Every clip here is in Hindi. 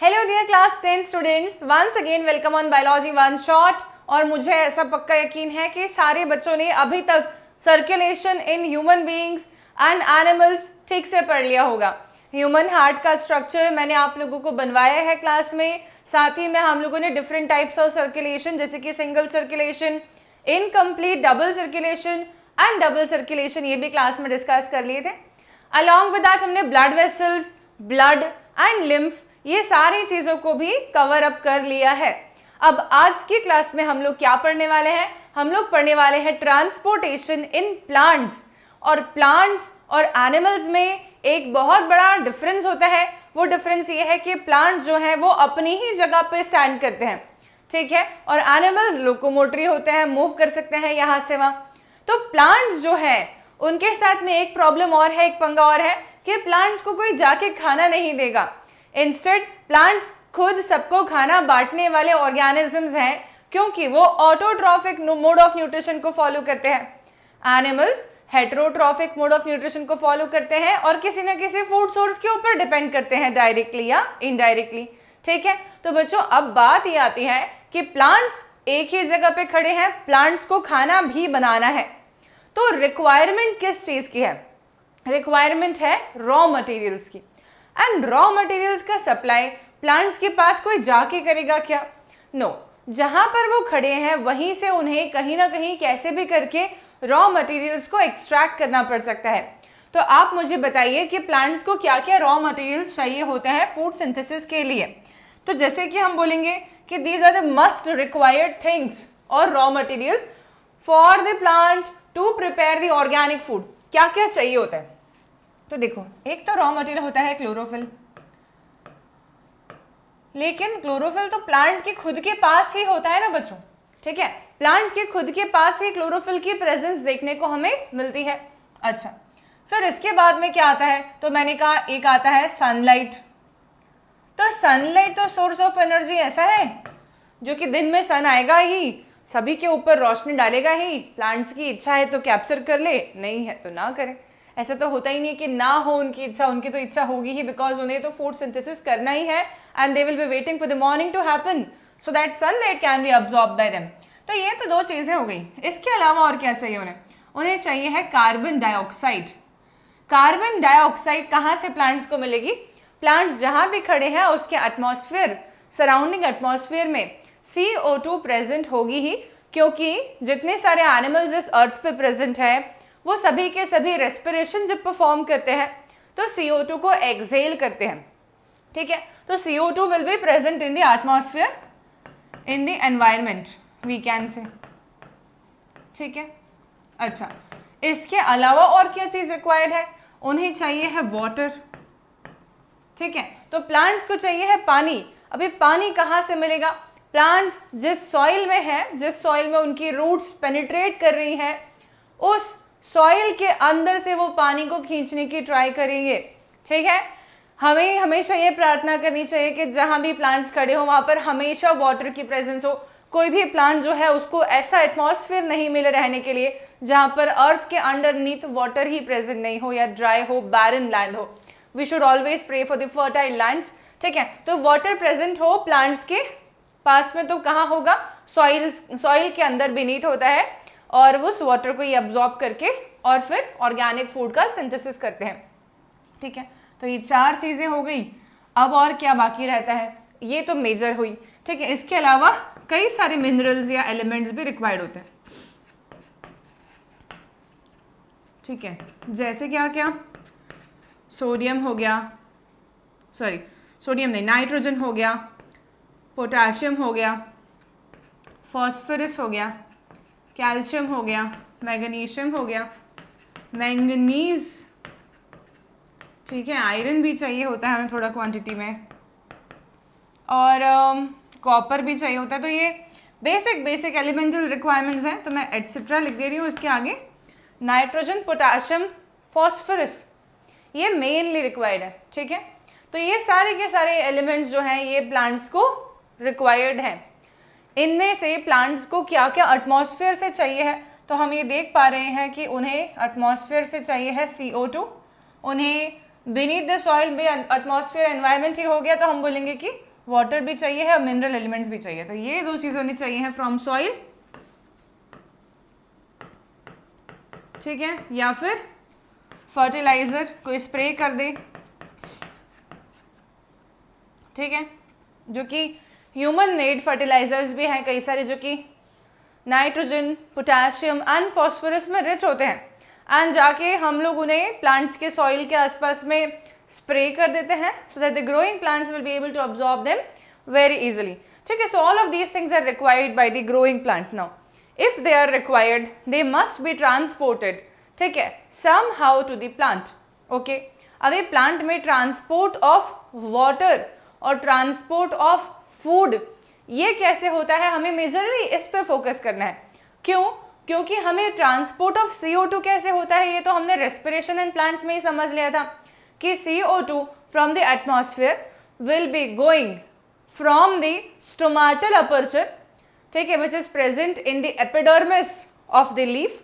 Hello dear class 10 students, once again welcome on biology one shot. और मुझे ऐसा पक्का यकीन है कि सारे बच्चों ने अभी तक circulation in human beings and animals ठीक से पढ़ लिया होगा। ह्यूमन हार्ट का स्ट्रक्चर मैंने आप लोगों को बनवाया है क्लास में। साथ ही में हम लोगों ने डिफरेंट टाइप्स ऑफ सर्कुलेशन जैसे कि single circulation, incomplete double circulation and double circulation ये भी क्लास में डिस्कस कर लिए थे। अलॉन्ग विद दैट हमने blood vessels, blood and lymph ये सारी चीजों को भी कवर अप कर लिया है। अब आज की क्लास में हम लोग क्या पढ़ने वाले हैं? हम लोग पढ़ने वाले हैं ट्रांसपोर्टेशन इन प्लांट्स। और प्लांट्स और एनिमल्स में एक बहुत बड़ा डिफरेंस होता है। वो डिफरेंस ये है कि प्लांट्स जो हैं वो अपनी ही जगह पे स्टैंड करते हैं, ठीक है, और एनिमल्स लोकोमोटरी होते हैं, मूव कर सकते हैं यहाँ से वहाँ। तो प्लांट्स जो है उनके साथ में एक प्रॉब्लम और है, एक पंगा और है कि प्लांट्स को कोई जाके खाना नहीं देगा। इंस्टेड प्लांट्स खुद सबको खाना बांटने वाले ऑर्गेनिजम्स हैं, क्योंकि वो ऑटोट्रॉफिक मोड ऑफ न्यूट्रिशन को फॉलो करते हैं। Animals heterotrophic mode of nutrition को फॉलो करते हैं और किसी न किसी फूड सोर्स के ऊपर डिपेंड करते हैं, डायरेक्टली या इनडायरेक्टली, ठीक है। तो बच्चों अब बात ये आती है कि प्लांट्स एक ही जगह पे खड़े हैं, प्लांट्स को खाना भी बनाना है, तो रिक्वायरमेंट किस चीज की है? रिक्वायरमेंट है रॉ मटेरियल्स की। एंड रॉ मटेरियल्स का सप्लाई प्लांट्स के पास कोई जाके करेगा क्या? नो, जहां पर वो खड़े हैं वहीं से उन्हें कहीं ना कहीं कैसे भी करके रॉ मटेरियल्स को एक्सट्रैक्ट करना पड़ सकता है। तो आप मुझे बताइए कि प्लांट्स को क्या क्या रॉ मटेरियल्स चाहिए होते हैं फूड सिंथेसिस के लिए। तो जैसे कि हम बोलेंगे कि these are the most required things और raw materials for the plant to prepare the organic food. क्या क्या चाहिए होता है? तो देखो, एक तो रॉ मटेरियल होता है क्लोरोफिल, लेकिन क्लोरोफिल तो प्लांट के खुद के पास ही होता है ना बच्चों, ठीक है। प्लांट के खुद के पास ही क्लोरोफिल की प्रेजेंस देखने को हमें मिलती है। अच्छा, फिर इसके बाद में क्या आता है? तो मैंने कहा एक आता है सनलाइट। तो सनलाइट तो सोर्स ऑफ एनर्जी ऐसा है जो कि दिन में सन आएगा ही, सभी के ऊपर रोशनी डालेगा ही। प्लांट्स की इच्छा है तो कैप्चर कर ले, नहीं है तो ना करे। ऐसा तो होता ही नहीं कि ना हो उनकी इच्छा, उनकी तो इच्छा होगी ही, बिकॉज उन्हें तो फूड सिंथेसिस करना ही है and they will be waiting for the morning to happen so that sunlight can be absorb by them. तो ये तो दो चीजें हो गई। इसके अलावा और क्या चाहिए उन्हें? उन्हें चाहिए है कार्बन डाइऑक्साइड। कार्बन डाइऑक्साइड कहाँ से प्लांट्स को मिलेगी? प्लांट्स जहां भी खड़े हैं उसके एटमॉस्फेयर, सराउंडिंग एटमॉस्फेयर में CO2 प्रेजेंट होगी ही, क्योंकि जितने सारे एनिमल्स इस अर्थ पे प्रेजेंट है वो सभी के सभी रेस्पिरेशन जब परफॉर्म करते हैं तो CO2 को एक्सेल करते हैं, ठीक है। तो CO2 will be present in the atmosphere, in the environment we can say, ठीक है। अच्छा, इसके अलावा और क्या चीज रिक्वायर्ड है? उन्हें चाहिए है वाटर, ठीक है। तो प्लांट्स को चाहिए है पानी। अभी पानी कहाँ से मिलेगा? प्लांट्स जिस सॉइल में है, जिस सॉइल में उनकी रूट्स पेनिट्रेट कर रही हैं, उस सॉइल के अंदर से वो पानी को खींचने की ट्राई करेंगे, ठीक है। हमें हमेशा ये प्रार्थना करनी चाहिए कि जहां भी प्लांट्स खड़े हो वहां पर हमेशा वाटर की प्रेजेंस हो। कोई भी प्लांट जो है उसको ऐसा एटमॉस्फेयर नहीं मिले रहने के लिए जहां पर अर्थ के अंडरनीथ वाटर ही प्रेजेंट नहीं हो, या ड्राई हो, बैरन लैंड हो। We should always pray for the fertile lands, ठीक है। तो वाटर प्रेजेंट हो प्लांट्स के पास में, तो कहाँ होगा? सॉइल के अंदर बीनीथ होता है, और उस वाटर को ये अब्जॉर्ब करके और फिर ऑर्गेनिक फूड का सिंथेसिस करते हैं, ठीक है। तो ये चार चीजें हो गई। अब और क्या बाकी रहता है? ये तो मेजर हुई, ठीक है। इसके अलावा कई सारे मिनरल्स या एलिमेंट्स भी रिक्वायर्ड होते हैं, ठीक है। जैसे क्या क्या? सोडियम हो गया, सॉरी सोडियम नहीं, नाइट्रोजन हो गया, पोटाशियम हो गया, फॉस्फोरस हो गया, कैल्शियम हो गया, मैग्नीशियम हो गया, मैंगनीज, ठीक है। आयरन भी चाहिए होता है हमें थोड़ा क्वांटिटी में, और कॉपर भी चाहिए होता है। तो ये बेसिक एलिमेंटल रिक्वायरमेंट्स हैं, तो मैं एटसेट्रा लिख दे रही हूँ इसके आगे। नाइट्रोजन, पोटाशियम, फॉस्फोरस ये मेनली रिक्वायर्ड है, ठीक है। तो ये सारे के सारे एलिमेंट्स जो हैं ये प्लांट्स को रिक्वायर्ड हैं। इनमें से प्लांट्स को क्या क्या एटमॉस्फेयर से चाहिए है? तो हम ये देख पा रहे हैं कि उन्हें एटमॉस्फेयर से चाहिए है CO2, उन्हें बीनीथ द सॉइल भी एटमॉस्फेयर एनवायरनमेंट ही हो गया, तो हम बोलेंगे कि वाटर भी चाहिए है और मिनरल एलिमेंट्स भी चाहिए, तो ये दो चीजें होनी चाहिए हैं फ्रॉम सॉइल, ठीक है, या फिर फर्टिलाइजर कोई स्प्रे कर दे, ठीक है, जो कि ह्यूमन मेड फर्टिलाइजर्स भी हैं कई सारे, जो कि नाइट्रोजन, पोटेशियम एंड फॉस्फोरस में रिच होते हैं, एंड जाके हम लोग उन्हें प्लांट्स के सॉइल के आसपास में स्प्रे कर देते हैं so that the growing plants will be able to absorb them very easily, ठीक है। So all of these things are required by the growing plants. Now if they are required they must be transported, ठीक है, somehow to the plant, okay. अब ये प्लांट में ट्रांसपोर्ट ऑफ वाटर और ट्रांसपोर्ट ऑफ फूड ये कैसे होता है, हमें मेजरली इस पे फोकस करना है। क्यों? क्योंकि हमें ट्रांसपोर्ट ऑफ CO2 कैसे होता है ये तो हमने रेस्पिरेशन एंड प्लांट्स में ही समझ लिया था कि CO2 from the atmosphere will be going from the stomatal aperture, ठीक है, which is present in the epidermis of the leaf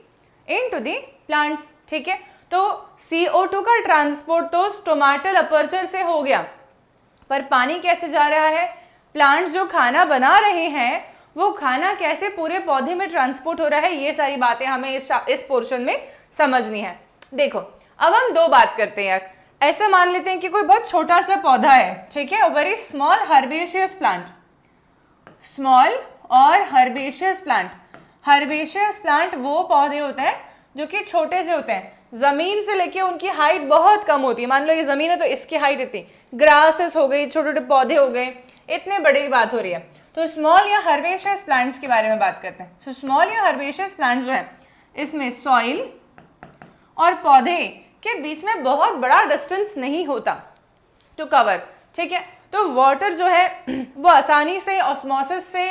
into the plants, ठीक है। तो CO2 का ट्रांसपोर्ट तो स्टोमाटल अपर्चर से हो गया, पर पानी कैसे जा रहा है, प्लांट्स जो खाना बना रहे हैं वो खाना कैसे पूरे पौधे में ट्रांसपोर्ट हो रहा है, ये सारी बातें हमें इस पोर्शन में समझनी है। देखो अब हम दो बात करते हैं यार, ऐसा मान लेते हैं कि कोई बहुत छोटा सा पौधा है, ठीक है, very small herbaceous plant, small और हर्बेशियस प्लांट। हर्बेशियस प्लांट वो पौधे होते हैं जो कि छोटे से होते हैं, जमीन से लेके उनकी हाइट बहुत कम होती है। मान लो ये जमीन है तो इसकी हाइट इतनी, ग्रासेस हो गई, छोटे छोटे पौधे हो गए, इतने बड़े की बात हो रही है। तो स्मॉल या हर्बेशियस प्लांट्स के बारे में बात करते हैं। तो स्मॉल या हर्बेशियस प्लांट्स जो है इसमें सॉइल और पौधे के बीच में बहुत बड़ा डिस्टेंस नहीं होता टू कवर, ठीक है। तो वाटर जो है वो आसानी से ऑस्मोसिस से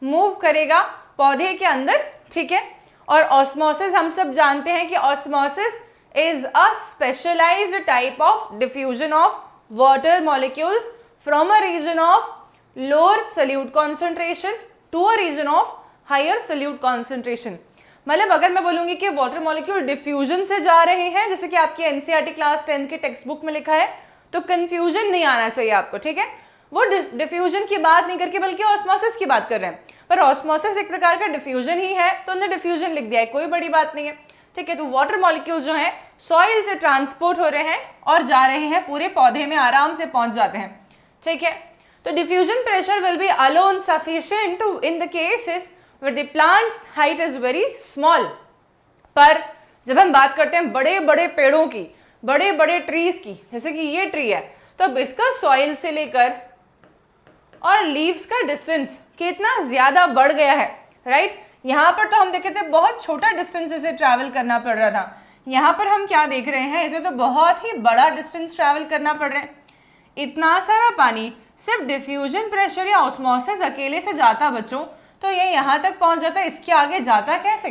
मूव करेगा पौधे के अंदर, ठीक है। और ऑस्मोसिस हम सब जानते हैं कि osmosis is a specialised type of diffusion of water molecules from a region of lower solute concentration to a region of higher solute concentration. मतलब अगर मैं बोलूंगी कि वाटर मॉलिक्यूल डिफ्यूजन से जा रहे हैं, जैसे कि आपकी एनसीईआरटी क्लास 10 की टेक्स्ट बुक में लिखा है, तो कंफ्यूजन नहीं आना चाहिए आपको, ठीक है। वो डिफ्यूजन की बात नहीं करके बल्कि ऑस्मोसिस की बात कर रहे हैं, पर ऑस्मोसिस एक प्रकार का डिफ्यूजन ही है, तो उन्होंने डिफ्यूजन लिख दिया है, कोई बड़ी बात नहीं है, ठीक है। तो वाटर मॉलिक्यूल जो है सॉइल से ट्रांसपोर्ट हो रहे हैं और जा रहे हैं पूरे पौधे में आराम से पहुंच जाते हैं, ठीक है। तो diffusion pressure will be alone sufficient to in the cases where the plant's height is very small। पर जब हम बात करते हैं बड़े बड़े पेड़ों की, बड़े बड़े ट्रीज की, जैसे कि ये ट्री है, तो अब इसका सॉइल से लेकर और लीव्स का डिस्टेंस कितना ज्यादा बढ़ गया है, राइट। यहाँ पर तो हम देख रहे थे बहुत छोटा डिस्टेंस इसे ट्रैवल करना पड़ रहा था, यहाँ पर हम क्या देख रहे हैं, इसे तो बहुत ही बड़ा डिस्टेंस ट्रैवल करना पड़ रहा है। इतना सारा पानी सिर्फ डिफ्यूजन प्रेशर या ऑस्मोसिस अकेले से जाता बच्चों, तो ये यहाँ तक पहुंच जाता है, इसके आगे जाता कैसे,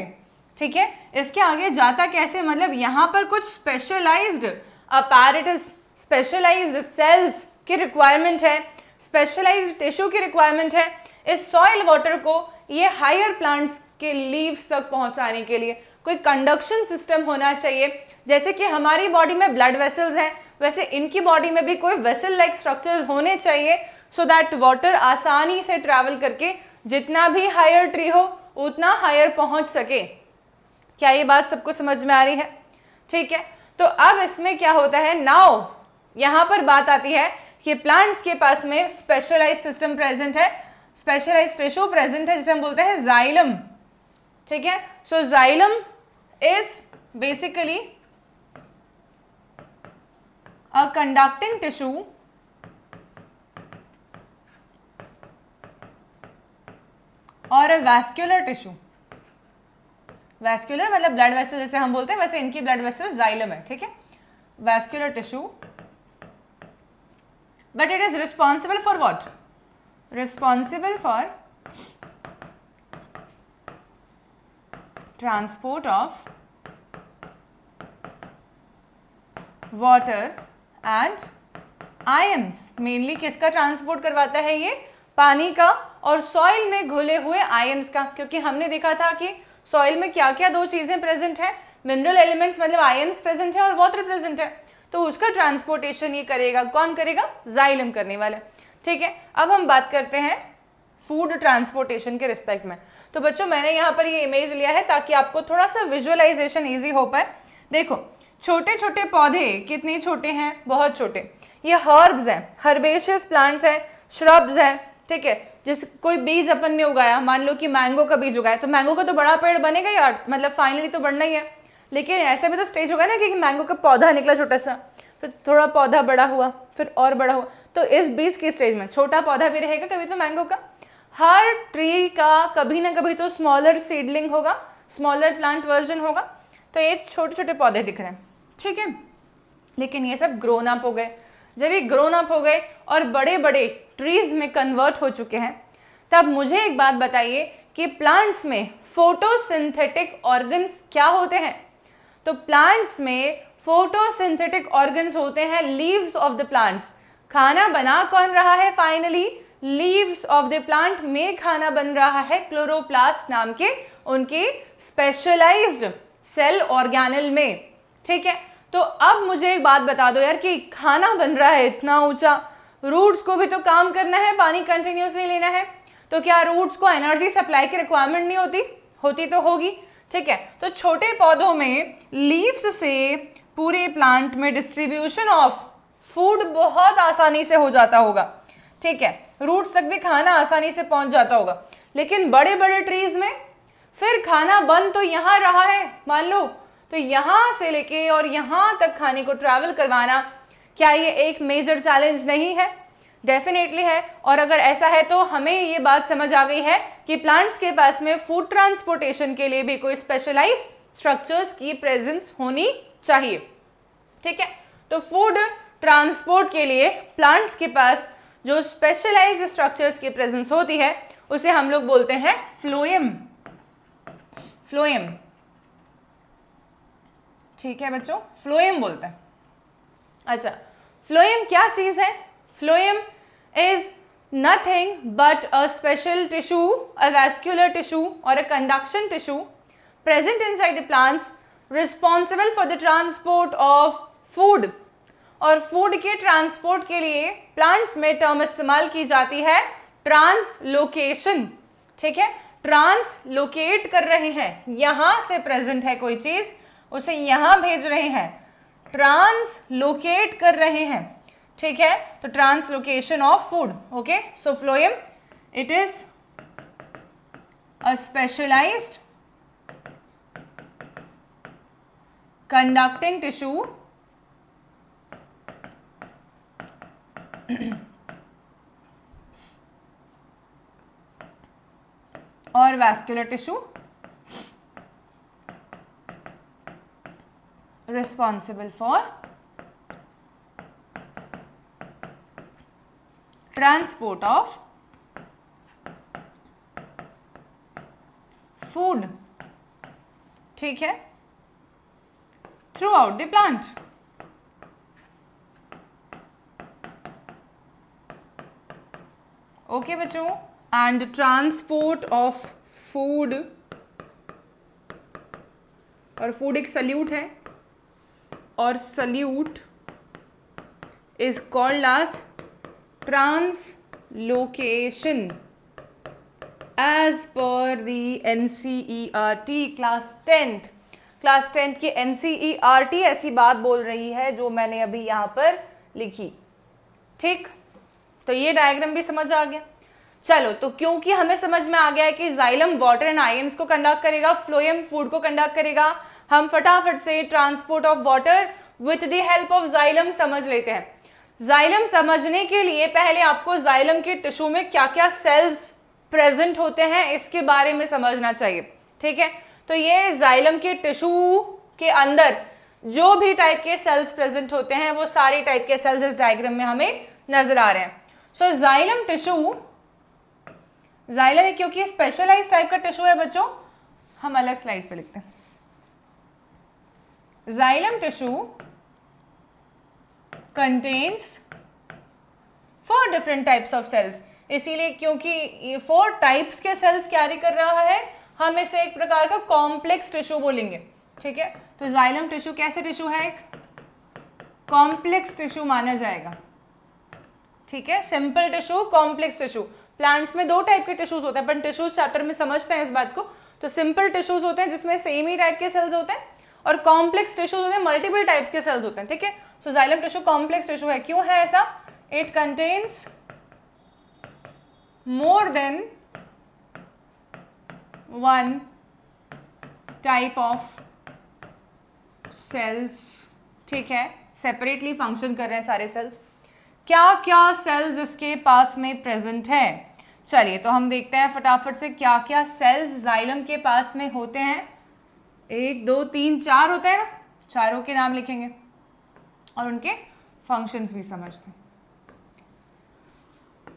ठीक है, इसके आगे जाता कैसे, मतलब यहाँ पर कुछ स्पेशलाइज्ड अपैरेटस, स्पेशलाइज्ड सेल्स की रिक्वायरमेंट है, स्पेशलाइज्ड टिश्यू की रिक्वायरमेंट है इस सॉइल वाटर को ये हायर प्लांट्स के लीव्स तक पहुंचाने के लिए। कोई कंडक्शन सिस्टम होना चाहिए, जैसे कि हमारी बॉडी में ब्लड वेसल्स हैं, वैसे इनकी बॉडी में भी कोई वेसल लाइक स्ट्रक्चर्स होने चाहिए, सो दैट वाटर आसानी से ट्रैवल करके जितना भी हायर ट्री हो उतना हायर पहुंच सके। क्या ये बात सबको समझ में आ रही है, ठीक है। तो अब इसमें क्या होता है, नाउ यहां पर बात आती है कि प्लांट्स के पास में स्पेशलाइज्ड सिस्टम प्रेजेंट है, स्पेशलाइज्ड टिश्यू प्रेजेंट है, जिसे हम बोलते हैं जाइलम, ठीक है। So xylem is basically a conducting tissue और अ वैस्कुलर टिश्यू। वैस्कुलर मतलब ब्लड वेसल जैसे हम बोलते हैं, वैसे इनकी ब्लड वेसल जाइलम है, ठीक है, vascular tissue. But it is responsible for what, responsible for transport of water and ions. Mainly किसका ट्रांसपोर्ट करवाता है ये, पानी का और सॉइल में घुले हुए आयंस का, क्योंकि हमने देखा था कि सॉइल में क्या क्या दो चीजें प्रेजेंट है, मिनरल एलिमेंट्स मतलब आयंस प्रेजेंट है और वाटर प्रेजेंट है, तो उसका ट्रांसपोर्टेशन ये करेगा, कौन करेगा, जाइलम करने वाला। ठीक है, अब हम बात करते हैं फूड ट्रांसपोर्टेशन के रिस्पेक्ट में। तो बच्चों मैंने यहाँ पर ये इमेज लिया है ताकि आपको थोड़ा सा विजुअलाइजेशन ईजी हो पाए। देखो छोटे छोटे पौधे कितने छोटे हैं, बहुत छोटे, ये हर्ब्स हैं, हर्बेशियस प्लांट्स हैं, श्रब्स हैं, ठीक है। जिस कोई बीज अपन ने उगाया, मान लो कि मैंगो का बीज उगाया, तो मैंगो का तो बड़ा पेड़ बनेगा यार, मतलब फाइनली तो बढ़ना ही है, लेकिन ऐसा भी तो स्टेज होगा ना कि मैंगो का पौधा निकला छोटा सा, फिर थोड़ा पौधा बड़ा हुआ, फिर और बड़ा हुआ, तो इस बीज की स्टेज में छोटा पौधा भी रहेगा कभी तो मैंगो का। हर ट्री का कभी ना कभी तो स्मॉलर सीडलिंग होगा, स्मॉलर प्लांट वर्जन होगा। तो ये छोटे छोटे पौधे दिख रहे हैं, ठीक है, लेकिन ये सब ग्रोन अप हो गए। जब ये ग्रोन अप हो गए और बड़े बड़े ट्रीज में कन्वर्ट हो चुके हैं, तब मुझे एक बात बताइए कि प्लांट्स में फोटोसिंथेटिक ऑर्गन्स क्या होते हैं। तो प्लांट्स में फोटोसिंथेटिक ऑर्गन्स होते हैं लीव्स ऑफ द प्लांट्स। खाना बना कौन रहा है finally, leaves of the plant में खाना बन रहा है क्लोरोप्लास्ट नाम के उनके स्पेशलाइज्ड सेल ऑर्गेनल में, ठीक है। तो अब मुझे एक बात बता दो यार कि खाना बन रहा है इतना ऊंचा, रूट्स को भी तो काम करना है, पानी कंटिन्यूसली लेना है, तो क्या रूट्स को एनर्जी सप्लाई की रिक्वायरमेंट नहीं होती, होती तो होगी, ठीक है। तो छोटे पौधों में लीव्स से पूरे प्लांट में डिस्ट्रीब्यूशन ऑफ फूड बहुत आसानी से हो जाता होगा, ठीक है, रूट्स तक भी खाना आसानी से पहुंच जाता होगा। लेकिन बड़े बड़े ट्रीज में फिर खाना बन तो यहाँ रहा है मान लो, तो यहाँ से लेके और यहाँ तक खाने को ट्रैवल करवाना, क्या ये एक मेजर चैलेंज नहीं है? डेफिनेटली है। और अगर ऐसा है तो हमें ये बात समझ आ गई है कि प्लांट्स के पास में फूड ट्रांसपोर्टेशन के लिए भी कोई स्पेशलाइज्ड स्ट्रक्चर्स की प्रेजेंस होनी चाहिए, ठीक है। तो फूड ट्रांसपोर्ट के लिए प्लांट्स के पास जो स्पेशलाइज्ड स्ट्रक्चर्स की प्रेजेंस होती है उसे हम लोग बोलते हैं फ्लोएम। फ्लोएम, ठीक है बच्चों, फ्लोएम बोलते हैं। अच्छा, फ्लोएम क्या चीज है? Phloem is nothing but a special tissue, a vascular tissue और a conduction tissue present inside the plants responsible for the transport of food. और फूड के ट्रांसपोर्ट के लिए प्लांट्स में टर्म इस्तेमाल की जाती है ट्रांसलोकेशन, ठीक है। ट्रांसलोकेट कर रहे हैं, यहां से प्रेजेंट है कोई चीज उसे यहां भेज रहे हैं, ट्रांसलोकेट कर रहे हैं, ठीक है। तो translocation of food, okay. So phloem it is a specialised conducting tissue और vascular tissue responsible for transport of food, ठीक है, throughout the plant। ओके बच्चों, एंड ट्रांसपोर्ट ऑफ फूड, और फूड एक सल्यूट है और solute is called as translocation as per the NCERT class 10th। Class 10th की NCERT ऐसी बात बोल रही है जो मैंने अभी यहाँ पर लिखी, ठीक। तो ये डायग्राम भी समझ आ गया। चलो, तो क्योंकि हमें समझ में आ गया है कि जाइलम वाटर एंड आयंस को कंडक्ट करेगा, फ्लोएम फूड को कंडक्ट करेगा, हम फटाफट से transport of water with the help of xylem समझ लेते हैं। जाइलम समझने के लिए पहले आपको जाइलम के टिश्यू में क्या क्या सेल्स प्रेजेंट होते हैं इसके बारे में समझना चाहिए, ठीक है। तो ये जाइलम के टिश्यू के अंदर जो भी टाइप के सेल्स प्रेजेंट होते हैं वो सारे टाइप के सेल्स इस डायग्राम में हमें नजर आ रहे हैं। सो जाइलम टिश्यू, जाइलम क्योंकि स्पेशलाइज्ड टाइप का टिश्यू है बच्चों, हम अलग स्लाइड पे लिखते हैं। Xylem tissue contains 4 different types of cells, इसीलिए क्योंकि ये 4 टाइप्स के सेल्स कैरी कर रहा है, हम इसे एक प्रकार का कॉम्प्लेक्स टिश्यू बोलेंगे, ठीक है। तो जाइलम टिश्यू कैसे टिश्यू है? एक कॉम्प्लेक्स टिश्यू माना जाएगा, ठीक है, simple tissue, complex tissue. Plants में दो टाइप के टिश्यूज होते हैं, अपन टिश्यूज चैप्टर में समझते हैं इस बात को। तो सिंपल टिश्यूज होते हैं जिसमें सेम ही टाइप के सेल्स होते हैं, और कॉम्प्लेक्स टिश्यूज होते हैं मल्टीपल टाइप के सेल्स होते हैं। ठीक है, so xylem tissue complex tissue है। क्यों है ऐसा? It contains more than one type of cells. ठीक है, सेपरेटली फंक्शन कर रहे हैं सारे सेल्स। क्या क्या सेल्स इसके पास में प्रेजेंट है? चलिए तो हम देखते हैं फटाफट से क्या क्या सेल्स जाइलम के पास में होते हैं। 1 2 3 4 होते हैं ना, चारों के नाम लिखेंगे और उनके फंक्शंस भी समझते हैं।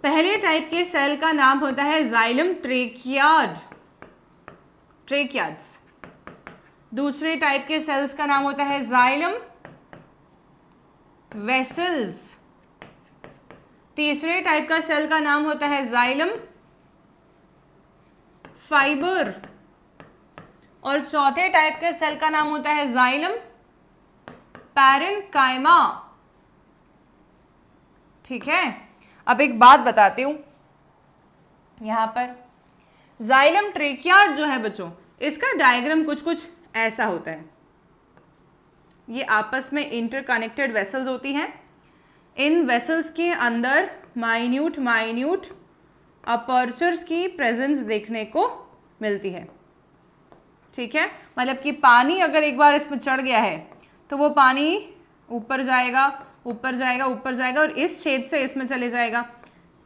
पहले टाइप के सेल का नाम होता है जाइलम ट्रेकियाड, ट्रेकियाड्स। दूसरे टाइप के सेल्स का नाम होता है जाइलम वेसल्स। तीसरे टाइप का सेल का नाम होता है जाइलम फाइबर। और चौथे टाइप के सेल का नाम होता है जाइलम पैरेन्काइमा। ठीक है, अब एक बात बताती हूं, यहां पर जाइलम ट्रेकियाड जो है बच्चों, इसका डायग्राम कुछ ऐसा होता है। ये आपस में इंटरकनेक्टेड वेसल्स होती हैं। इन वेसल्स के अंदर माइन्यूट अपर्चर्स की प्रेजेंस देखने को मिलती है। ठीक है, मतलब कि पानी अगर एक बार इसमें चढ़ गया है तो वो पानी ऊपर जाएगा ऊपर जाएगा ऊपर जाएगा और इस छेद से इसमें चले जाएगा।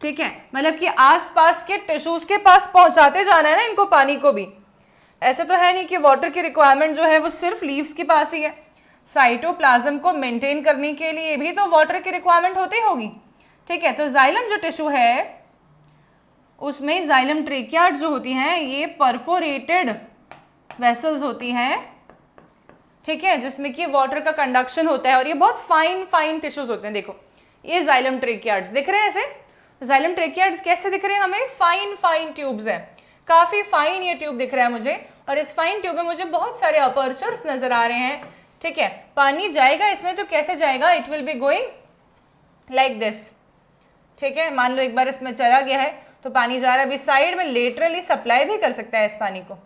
ठीक है, मतलब कि आसपास के टिश्यूज के पास पहुंचाते जाना है ना इनको, पानी को भी। ऐसा तो है नहीं कि वाटर की रिक्वायरमेंट जो है वो सिर्फ लीव्स के पास ही है। साइटोप्लाज्म को मेंटेन करने के लिए भी तो वाटर की रिक्वायरमेंट होती होगी। ठीक है, तो जाइलम जो टिश्यू है उसमें जाइलम ट्रेकियाड जो होती हैं ये परफोरेटेड वेसल्स होती हैं। ठीक है, जिसमें कि वाटर का कंडक्शन होता है और ये बहुत फाइन टिश्यूज होते हैं। देखो ये जाइलम ट्रेकियाड्स दिख रहे हैं ऐसे। जाइलम ट्रेकियाड्स कैसे दिख रहे हैं हमें? फाइन ट्यूब्स हैं, काफी फाइन ये ट्यूब दिख रहा है मुझे, और इस फाइन ट्यूब में मुझे बहुत सारे अपर्चर्स नजर आ रहे हैं। ठीक है, पानी जाएगा इसमें तो कैसे जाएगा? It will be going like this. ठीक है, मान लो एक बार इसमें चला गया है तो पानी जा रहा है, अभी साइड में लेटरली सप्लाई भी कर सकता है इस पानी को।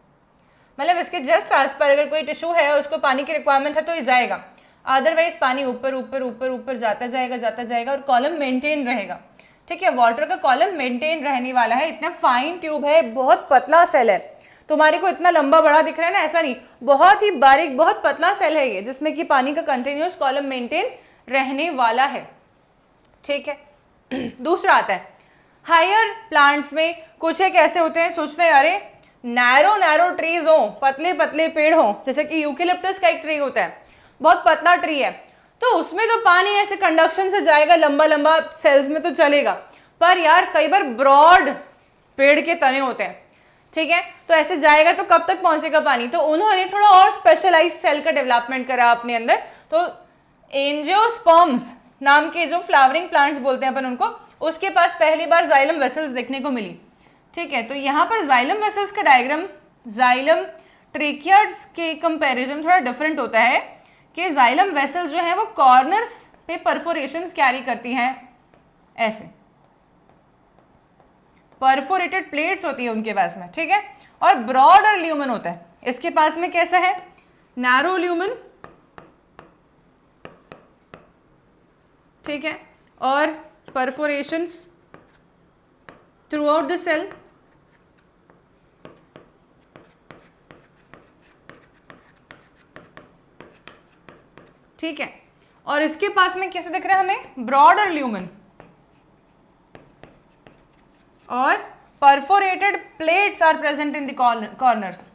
मतलब इसके जस्ट आस पर अगर कोई टिश्यू है और उसको पानी की रिक्वायरमेंट है तो ये जाएगा, अदरवाइज पानी ऊपर जाता जाएगा और कॉलम मेंटेन रहेगा। ठीक है, वाटर का कॉलम मेंटेन रहने वाला है। इतना फाइन ट्यूब है, बहुत पतला सेल है। तुम्हारे को इतना लंबा बड़ा दिख रहा है ना, ऐसा नहीं, बहुत ही बारीक बहुत पतला सेल है ये, जिसमें कि पानी का कंटिन्यूस कॉलम मेंटेन रहने वाला है। ठीक है, दूसरा आता है हायर प्लांट्स में कुछ एक ऐसे होते हैं, सोचते हैं अरे नैरो ट्रीज हो, पतले पेड़ हो, जैसे कि यूकेलिप्टस का एक ट्री होता है, बहुत पतला ट्री है, तो उसमें तो पानी ऐसे कंडक्शन से जाएगा, लंबा सेल्स में तो चलेगा, पर यार कई बार ब्रॉड पेड़ के तने होते हैं। ठीक है, तो ऐसे जाएगा तो कब तक पहुंचेगा पानी? तो उन्होंने थोड़ा और स्पेशलाइज सेल का डेवलपमेंट करा अपने अंदर। तो एंजियोस्पर्म्स नाम के जो फ्लावरिंग प्लांट्स बोलते हैं अपन उनको, उसके पास पहली बार जाइलम वेसल्स देखने को मिली। ठीक है, तो यहाँ पर जाइलम वेसल्स का डायग्राम जाइलम ट्रेकियाड्स के कंपैरिजन थोड़ा डिफरेंट होता है कि जाइलम वेसल्स जो है वो कॉर्नर्स पे परफोरेशंस कैरी करती हैं, ऐसे परफोरेटेड प्लेट्स होती है उनके पास में। ठीक है, और ब्रॉडर ल्यूमन होता है, इसके पास में कैसा है? Narrow lumen. ठीक है, और परफोरेशंस थ्रू आउट द सेल। ठीक है, और इसके पास में कैसे दिख रहा है हमें? ब्रॉडर ल्यूमन और perforated plates are present in the corners.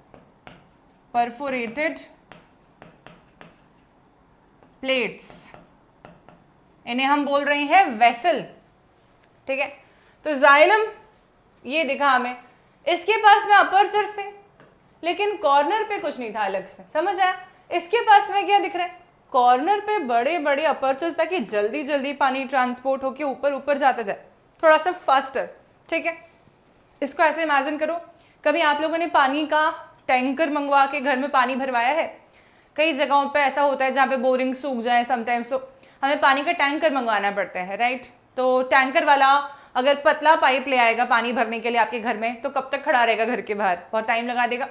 Perforated plates, इन्हें हम बोल रहे हैं वेसल। ठीक है, तो जाइलम ये दिखा हमें, इसके पास में अपर्चर्स थे लेकिन कॉर्नर पे कुछ नहीं था अलग से, समझ आया? इसके पास में क्या दिख रहा है? कॉर्नर पे बड़े अपर्चर्स, ताकि जल्दी पानी ट्रांसपोर्ट होके ऊपर जाता जाए, थोड़ा सा फास्टर। ठीक है, इसको ऐसे इमेजिन करो, कभी आप लोगों ने पानी का टैंकर मंगवा के घर में पानी भरवाया है? कई जगहों पे ऐसा होता है जहाँ पे बोरिंग सूख जाए समटाइम्स, तो हमें पानी का टैंकर मंगवाना पड़ता है, राइट? तो टैंकर वाला अगर पतला पाइप ले आएगा पानी भरने के लिए आपके घर में, तो कब तक खड़ा रहेगा घर के बाहर, बहुत टाइम लगा देगा।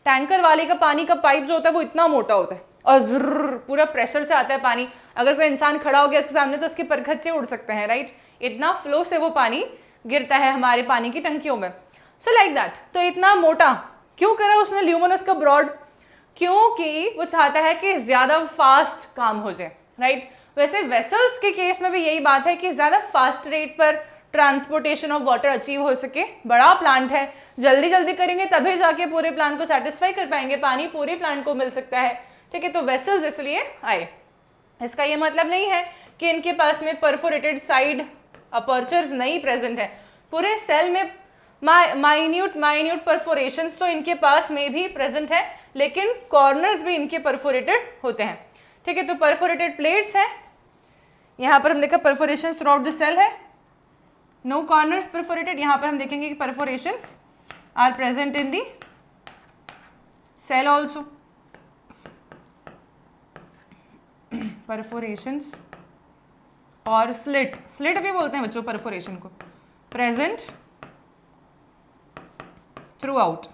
टैंकर वाले का पानी का पाइप जो होता है वो इतना मोटा होता है और ज़र्र पूरा प्रेशर से आता है पानी। अगर कोई इंसान खड़ा हो गया उसके सामने तो उसके परखच्चे उड़ सकते हैं, राइट। इतना फ्लो से वो पानी गिरता है हमारे पानी की टंकियों में। So like that. तो इतना मोटा क्यों करा उसने ल्यूमिनस का ब्रॉड? क्योंकि वो चाहता है कि ज़्यादा फास्ट काम हो जाए, राइट। वैसे वेसल्स के केस में भी यही बात है कि ज़्यादा फास्ट रेट पर ट्रांसपोर्टेशन ऑफ वाटर अचीव हो सके। बड़ा प्लांट है, जल्दी जल्दी करेंगे तभी जाके पूरे प्लांट को सेटिस्फाई कर पाएंगे, पानी पूरे प्लांट को मिल सकता है, ठीक है। तो वेसल्स इसलिए आए। इसका ये मतलब नहीं है कि इनके पास में परफोरेटेड साइड अपर्चर्स नहीं प्रेजेंट है। पूरे सेल में माइन्यूट परफोरेशंस तो इनके पास में भी प्रेजेंट है, लेकिन कॉर्नर्स भी इनके परफोरेटेड होते हैं, ठीक है। तो परफोरेटेड प्लेट्स हैं, यहाँ पर हम देखा perforations throughout the cell है, नो कॉर्नर्स परफोरेटेड। यहाँ पर हम देखेंगे कि perforations are present in the cell also. Perforations और स्लिट भी बोलते हैं बच्चों परफोरेशन को, प्रेजेंट थ्रू आउट,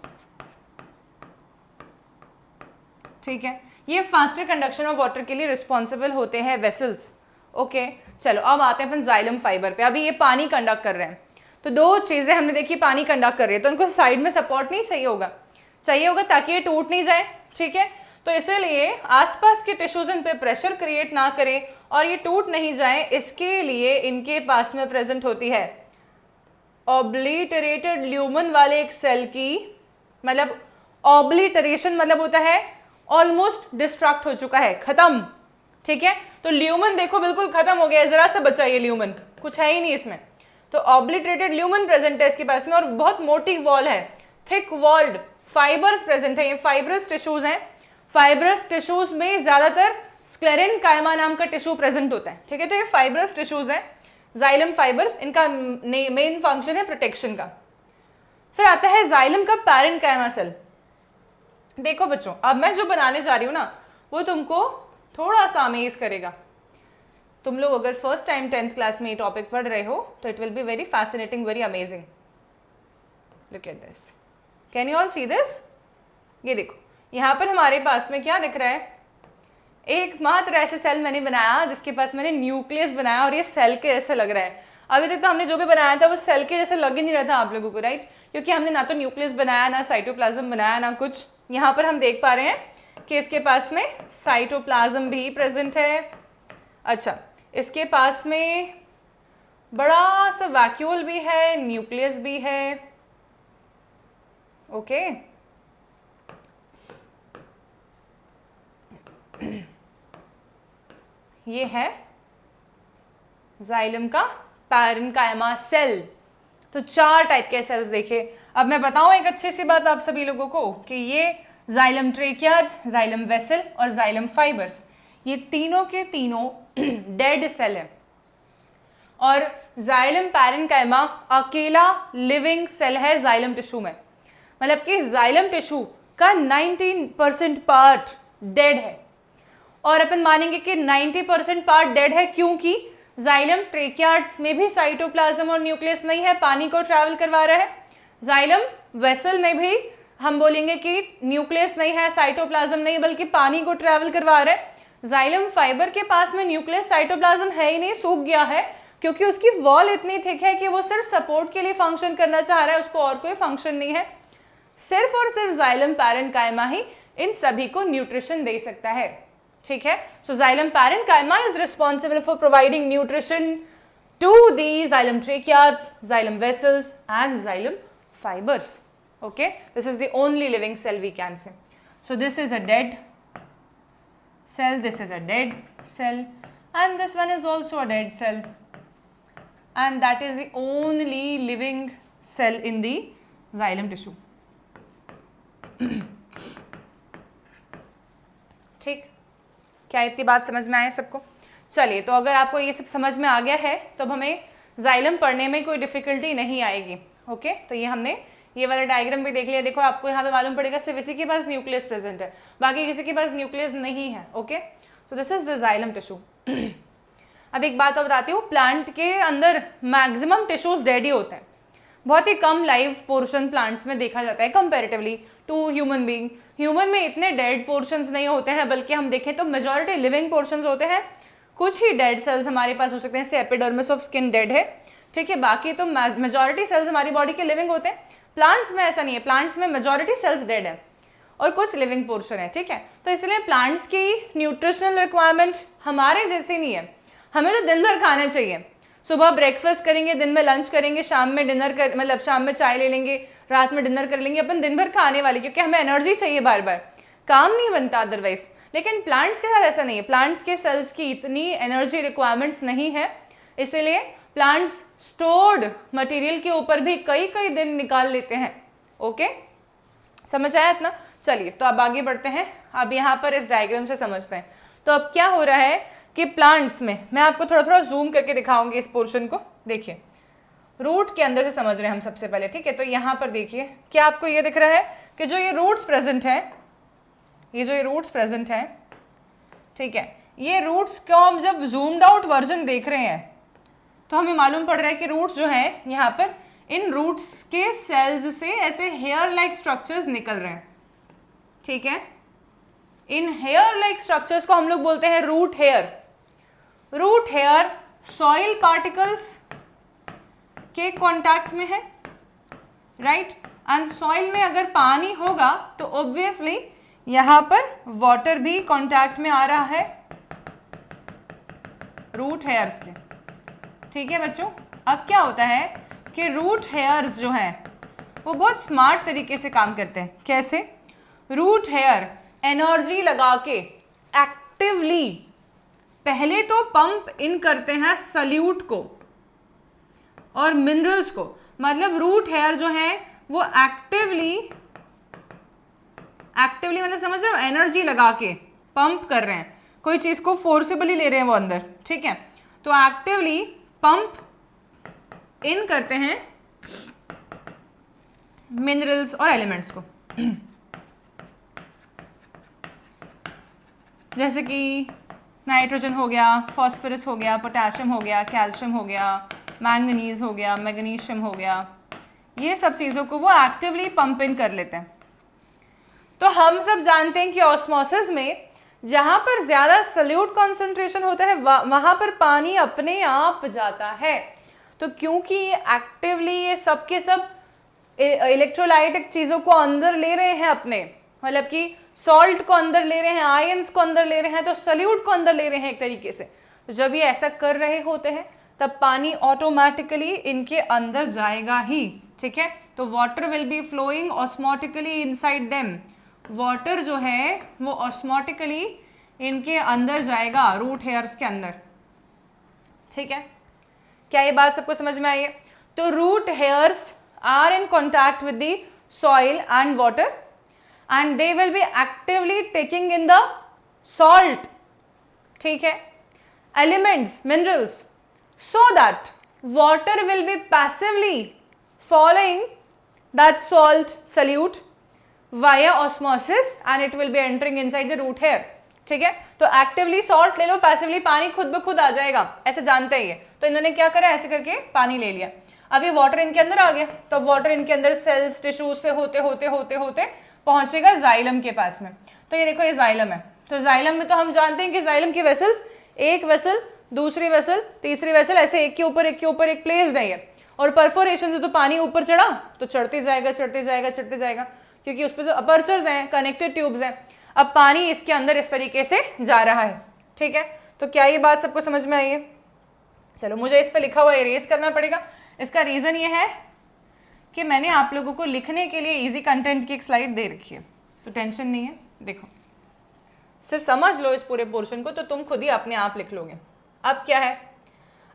ठीक है। ये फास्टर कंडक्शन ऑफ वाटर के लिए रिस्पॉन्सिबल होते हैं वेसल्स, ओके। चलो अब आते हैं अपन जाइलम फाइबर पे। अभी ये पानी कंडक्ट कर रहे हैं, तो दो चीजें हमने देखी, पानी कंडक्ट कर रही है तो उनको साइड में सपोर्ट नहीं चाहिए होगा ताकि ये टूट नहीं जाए, ठीक है। तो इसीलिए आसपास के टिश्यूज इन पे प्रेशर क्रिएट ना करें और ये टूट नहीं जाए, इसके लिए इनके पास में प्रेजेंट होती है ऑब्लिटरेटेड ल्यूमन वाले एक सेल की, मतलब ऑब्लिटरेशन मतलब होता है ऑलमोस्ट डिस्ट्रक्ट हो चुका है, खत्म, ठीक है। तो ल्यूमन देखो बिल्कुल खत्म हो गया है, जरा सा बचा ये ल्यूमन, कुछ है ही नहीं इसमें। तो ऑब्लिटरेटेड ल्यूमन प्रेजेंट है इसके पास में और बहुत मोटी वॉल है, थिक वॉल्ड फाइबर्स प्रेजेंट है। ये फाइब्रस टिश्यूज हैं। फाइब्रस टिश्यूज में ज्यादातर स्क्लेरेनकाइमा नाम का टिश्यू प्रेजेंट होता है, ठीक है। तो ये फाइब्रस टिश्यूज हैं, जाइलम फाइबर्स, इनका मेन फंक्शन है प्रोटेक्शन का। फिर आता है जाइलम का पैरेन्काइमा सेल। देखो बच्चों, अब मैं जो बनाने जा रही हूँ ना वो तुमको थोड़ा सा अमेज करेगा। तुम लोग अगर फर्स्ट टाइम 10th क्लास में ये टॉपिक पढ़ रहे हो तो it will be very fascinating, very amazing. Look at this, can you all see this? ये देखो यहाँ पर हमारे पास में क्या दिख रहा है, एक मात्र ऐसे सेल मैंने बनाया जिसके पास मैंने न्यूक्लियस बनाया और ये सेल के जैसे लग रहा है। अभी तक तो हमने जो भी बनाया था वो सेल के जैसे लग ही नहीं रहा था आप लोगों को, राइट, क्योंकि हमने ना तो न्यूक्लियस बनाया, ना साइटोप्लाज्म बनाया, ना कुछ। यहाँ पर हम देख पा रहे हैं कि इसके पास में साइटोप्लाज्म भी प्रेजेंट है। अच्छा, इसके पास में बड़ा सा वैक्यूल भी है, न्यूक्लियस भी है, ओके। ये है जाइलम का पैरेन्काइमा सेल। तो 4 टाइप के सेल्स देखे। अब मैं बताऊं एक अच्छी सी बात आप सभी लोगों को कि ये जाइलम ट्रेकियाज, जाइलम वेसल और जाइलम फाइबर्स, ये तीनों के तीनों डेड सेल है और जाइलम पैरेन्काइमा अकेला लिविंग सेल है जाइलम टिश्यू में। मतलब कि जाइलम टिश्यू का 19% पार्ट डेड है और अपन मानेंगे कि 90% पार्ट डेड है क्योंकि जाइलम ट्रेकियार्ड्स में भी साइटोप्लाज्म और न्यूक्लियस नहीं है, पानी को ट्रैवल करवा रहा है। जाइलम वेसल में भी हम बोलेंगे कि न्यूक्लियस नहीं है, साइटोप्लाज्म नहीं, बल्कि पानी को ट्रैवल करवा रहा है। जाइलम फाइबर के पास में न्यूक्लियस साइटोप्लाज्म है ही नहीं, सूख गया है क्योंकि उसकी वॉल इतनी थिक है कि वो सिर्फ सपोर्ट के लिए फंक्शन करना चाह रहा है, उसको और कोई फंक्शन नहीं है। सिर्फ और सिर्फ जाइलम पैरेन्काइमा ही इन सभी को न्यूट्रिशन दे सकता है, ठीक है। So xylem parenchyma is responsible for providing nutrition to the xylem tracheids, xylem vessels and xylem fibers, okay. This is the only living cell we can say. So this is a dead cell, this is a dead cell, and this one is also a dead cell, and that is the only living cell in the xylem tissue. ठीक, क्या इतनी बात समझ में आए सबको? चलिए, तो अगर आपको ये सब समझ में आ गया है तो अब हमें जाइलम पढ़ने में कोई डिफिकल्टी नहीं आएगी, ओके। तो ये हमने ये वाला डायग्राम भी देख लिया। देखो आपको यहाँ पे मालूम पड़ेगा सिर्फ इसी के पास न्यूक्लियस प्रेजेंट है, बाकी किसी के पास न्यूक्लियस नहीं है, ओके। तो this is the xylem tissue. अब एक बात और बताती हूँ, प्लांट के अंदर मैक्सिमम टिश्यूज डेड ही होते हैं, बहुत ही कम लाइव पोर्शन प्लांट्स में देखा जाता है comparatively to human being. Human में इतने डेड पोर्शंस नहीं होते हैं, बल्कि हम देखें तो मेजॉरिटी लिविंग पोर्शंस होते हैं। कुछ ही डेड सेल्स हमारे पास हो सकते हैं, जैसे एपिडर्मिस ऑफ स्किन डेड है, ठीक है, बाकी तो मेजॉरिटी सेल्स हमारी बॉडी के लिविंग होते हैं। प्लांट्स में ऐसा नहीं है, प्लांट्स में मेजॉरिटी सेल्स डेड है और कुछ लिविंग पोर्शन है, ठीक है। तो इसलिए प्लांट्स की न्यूट्रिशनल रिक्वायरमेंट हमारे जैसी नहीं है। हमें तो दिन भर खाना चाहिए, सुबह ब्रेकफास्ट करेंगे, दिन में लंच करेंगे, शाम में डिनर कर मतलब शाम में चाय ले लेंगे, रात में डिनर कर लेंगे, अपन दिन भर खाने वाले, क्योंकि हमें एनर्जी चाहिए, बार बार काम नहीं बनता अदरवाइज। लेकिन प्लांट्स के साथ ऐसा नहीं है, प्लांट्स के सेल्स की इतनी एनर्जी रिक्वायरमेंट्स नहीं है, इसीलिए प्लांट्स स्टोर्ड मटेरियल के ऊपर भी कई कई दिन निकाल लेते हैं। ओके, समझ आया इतना? चलिए तो अब आगे बढ़ते हैं। अब यहाँ पर इस डायग्राम से समझते हैं। तो अब क्या हो रहा है कि प्लांट्स में, मैं आपको थोड़ा थोड़ा जूम करके दिखाऊंगी इस पोर्शन को। देखिए, रूट के अंदर से समझ रहे हैं हम सबसे पहले, ठीक है। तो यहाँ पर देखिए, क्या आपको ये दिख रहा है कि जो ये रूट्स प्रेजेंट है, ये जो ये रूट्स प्रेजेंट है, ठीक है, ये रूट्स को हम जब जूम्ड आउट वर्जन देख रहे हैं तो हमें मालूम पड़ रहा है कि रूट्स जो है यहाँ पर, इन रूट्स के सेल्स से ऐसे हेयर लाइक स्ट्रक्चर्स निकल रहे हैं, ठीक है। इन हेयर लाइक स्ट्रक्चर्स को हम लोग बोलते हैं root hair. Root hair soil particles के कांटेक्ट में है, राइट। एंड सॉइल में अगर पानी होगा तो ऑब्वियसली यहां पर वाटर भी कांटेक्ट में आ रहा है रूट हेयर्स के, ठीक है बच्चों। अब क्या होता है कि रूट हेयर्स जो हैं वो बहुत स्मार्ट तरीके से काम करते हैं। कैसे? रूट हेयर एनर्जी लगा के एक्टिवली पहले तो पंप इन करते हैं सल्यूट को और मिनरल्स को। मतलब रूट हेयर जो है वो एक्टिवली मतलब समझ रहे हो, एनर्जी लगा के पंप कर रहे हैं, कोई चीज को फोर्सिबली ले रहे हैं वो अंदर, ठीक है। तो एक्टिवली पंप इन करते हैं मिनरल्स और एलिमेंट्स को, जैसे कि नाइट्रोजन हो गया, फॉस्फोरस हो गया, पोटेशियम हो गया, कैल्शियम हो गया, मैंगनीज हो गया, मैग्नीशियम हो गया, ये सब चीज़ों को वो एक्टिवली पंप इन कर लेते हैं। तो हम सब जानते हैं कि ऑस्मोसिस में जहाँ पर ज़्यादा सल्यूट कॉन्सेंट्रेशन होता है वहाँ पर पानी अपने आप जाता है। तो क्योंकि एक्टिवली ये सब के सब इलेक्ट्रोलाइटिक चीज़ों को अंदर ले रहे हैं अपने, मतलब कि सॉल्ट को अंदर ले रहे हैं, आयंस को अंदर ले रहे हैं, तो सल्यूट को अंदर ले रहे हैं एक तरीके से। तो जब ये ऐसा कर रहे होते हैं तब पानी ऑटोमेटिकली इनके अंदर जाएगा ही, ठीक है। तो water will be flowing osmotically inside them. Water जो है वो ऑस्मोटिकली इनके अंदर जाएगा, रूट हेयर्स के अंदर, ठीक है। क्या ये बात सबको समझ में आई है? तो root hairs are in contact with the soil and water and they will be actively taking in the salt, ठीक है, elements, minerals, so that water will be passively following that salt solute via osmosis and it will be entering inside the root hair, ठीक है। तो एक्टिवली सॉल्ट ले लो, पैसिवली पानी खुद ब खुद आ जाएगा, ऐसे जानते ही है। तो इन्होंने क्या करा, ऐसे करके पानी ले लिया। अब ये वाटर इनके अंदर आ गया, तो वाटर इनके अंदर सेल्स टिश्यूज से होते होते होते होते पहुंचेगा जाइलम के पास में। तो ये देखो, ये जाइलम है। तो जाइलम में तो हम जानते हैं कि जाइलम की वेसल्स, एक वेसल, दूसरी वेसल, तीसरी वेसल, ऐसे एक के ऊपर एक प्लेस्ड है। और परफोरेशन से तो पानी ऊपर चढ़ा तो चढ़ते जाएगा चढ़ते जाएगा चढ़ते जाएगा, क्योंकि उस पर जो अपर्चर्स हैं, कनेक्टेड ट्यूब्स हैं। अब पानी इसके अंदर इस तरीके से जा रहा है, ठीक है। तो क्या ये बात सबको समझ में आई है? चलो, मुझे इस पर लिखा हुआ इरेज करना पड़ेगा। इसका रीज़न ये है कि मैंने आप लोगों को लिखने के लिए इजी कंटेंट की एक स्लाइड दे रखी है, तो टेंशन नहीं है। देखो, सिर्फ समझ लो इस पूरे पोर्शन को, तो तुम खुद ही अपने आप लिख लोगे। अब क्या है,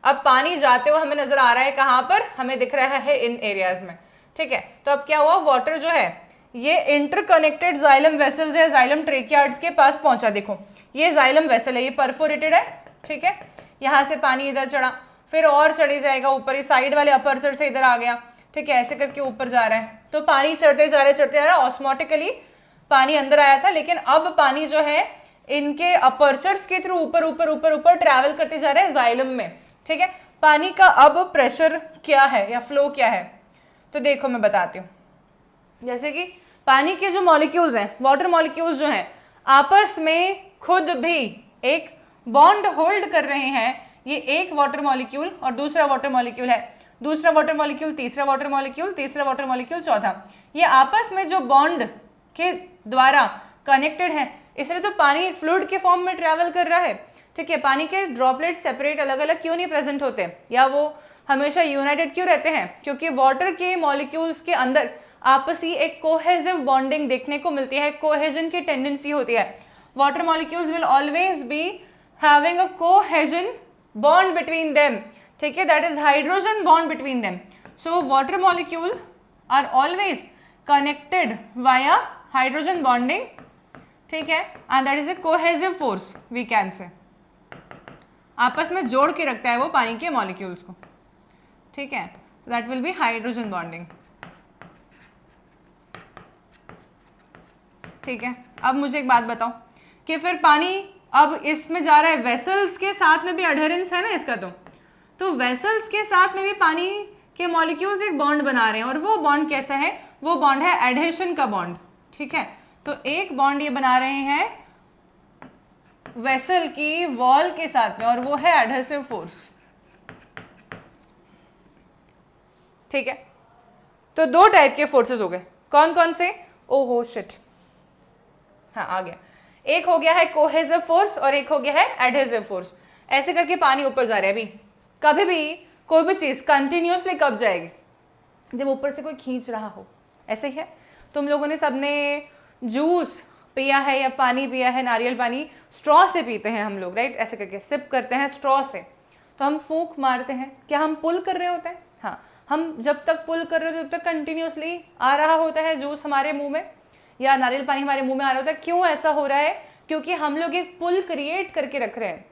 अब पानी जाते हुए हमें नजर आ रहा है, कहाँ पर? हमें दिख रहा है इन एरियाज में, ठीक है। तो अब क्या हुआ, वाटर जो है ये इंटरकनेक्टेड जाइलम वेसल्स है, जाइलम ट्रेकियार्ड्स के पास पहुंचा। देखो, ये जाइलम वेसल है, ये परफोरेटेड है, ठीक है। यहाँ से पानी इधर चढ़ा, फिर और चढ़ी जाएगा ऊपर, इस साइड वाले अपर्चर से इधर आ गया, ठीक है, ऐसे करके ऊपर जा रहा है। तो पानी चढ़ते जा रहा है, ऑस्मोटिकली पानी अंदर आया था, लेकिन अब पानी जो है इनके अपर्चर्स के थ्रू ऊपर ऊपर ऊपर ऊपर ट्रैवल करते जा रहे हैं जाइलम में, ठीक है। पानी का अब प्रेशर क्या है या फ्लो क्या है, तो देखो मैं बताती हूँ। जैसे कि पानी के जो मॉलिक्यूल्स हैं, वाटर मॉलिक्यूल्स जो हैं, आपस में खुद भी एक बॉन्ड होल्ड कर रहे हैं। ये एक वाटर मॉलिक्यूल और दूसरा वाटर मॉलिक्यूल है, दूसरा वाटर मॉलिक्यूल, तीसरा वाटर मॉलिक्यूल, तीसरा वाटर मॉलिक्यूल, चौथा। ये आपस में जो बॉन्ड के द्वारा कनेक्टेड है, इसलिए तो पानी एक फ्लूइड के फॉर्म में ट्रैवल कर रहा है, ठीक है। पानी के ड्रॉपलेट सेपरेट अलग अलग क्यों नहीं प्रेजेंट होते, या वो हमेशा यूनाइटेड क्यों रहते हैं? क्योंकि वाटर के मॉलिक्यूल्स के अंदर आपसी एक कोहेसिव बॉन्डिंग देखने को मिलती है, कोहेजन की टेंडेंसी होती है। Water molecules will always be having a cohesion bond between them, ठीक है, that is hydrogen bond between them. So water molecule are always connected via hydrogen bonding, ठीक है, and that is a cohesive force we can say. आपस में जोड़ के रखता है वो पानी के मॉलिक्यूल्स को, ठीक है, that will B hydrogen bonding, ठीक है। अब मुझे एक बात बताओ कि फिर पानी अब इसमें जा रहा है, वेसल्स के साथ में भी अडहेरेंस है ना इसका, तो वेसल्स के साथ में भी पानी के मॉलिक्यूल्स एक बॉन्ड बना रहे हैं, और वो बॉन्ड कैसा है? वो बॉन्ड है एडहेशन का बॉन्ड, ठीक है। तो एक बॉन्ड ये बना रहे हैं वेसल की वॉल के साथ में, और वो है एडहेसिव फोर्स, ठीक है। तो दो टाइप के फोर्सेस हो गए, कौन कौन से? ओहो शिट, हाँ आ गया। एक हो गया है कोहेसिव फोर्स और एक हो गया है एडहेसिव फोर्स। ऐसे करके पानी ऊपर जा रहा है। अभी कभी भी कोई भी चीज़ कंटिन्यूसली कब जाएगी? जब ऊपर से कोई खींच रहा हो। ऐसे ही है, तुम लोगों ने सबने जूस पिया है या पानी पिया है, नारियल पानी स्ट्रॉ से पीते हैं हम लोग, राइट? ऐसे करके सिप करते हैं स्ट्रॉ से, तो हम फूंक मारते हैं, क्या हम पुल कर रहे होते हैं? हाँ, हम जब तक पुल कर रहे होते हैं तब तक कंटिन्यूसली आ रहा होता है जूस हमारे मुंह में, या नारियल पानी हमारे मुंह में आ रहा होता है। क्यों ऐसा हो रहा है? क्योंकि हम लोग एक पुल क्रिएट करके रख रहे हैं।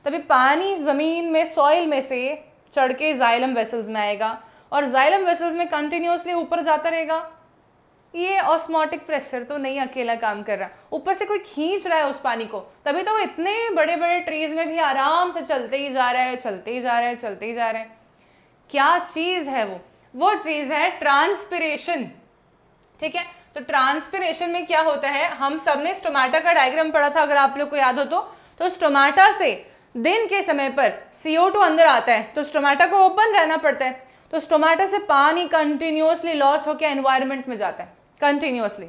तभी पानी ज़मीन में, सॉइल में से चढ़ के जाइलम वेसल्स में आएगा, और जाइलम वेसल्स में कंटिन्यूसली ऊपर जाता रहेगा। ये ऑस्मोटिक प्रेशर तो नहीं अकेला काम कर रहा, ऊपर से कोई खींच रहा है उस पानी को, तभी तो वो इतने बड़े बड़े ट्रीज में भी आराम से चलते ही जा रहा है, चलते ही जा रहा है, चलते ही जा रहा है। क्या चीज़ है वो चीज़ है ट्रांसपिरेशन, ठीक है। तो ट्रांसपिरेशन में क्या होता है? हम सब ने स्टोमाटा का डायग्राम पढ़ा था, अगर आप लोग को याद हो तो स्टोमाटा से दिन के समय पर CO2 अंदर आता है, तो स्टोमाटा को ओपन रहना पड़ता है, तो स्टोमाटा से पानी कंटिन्यूसली लॉस होकर एनवायरनमेंट में जाता है कंटिन्यूसली।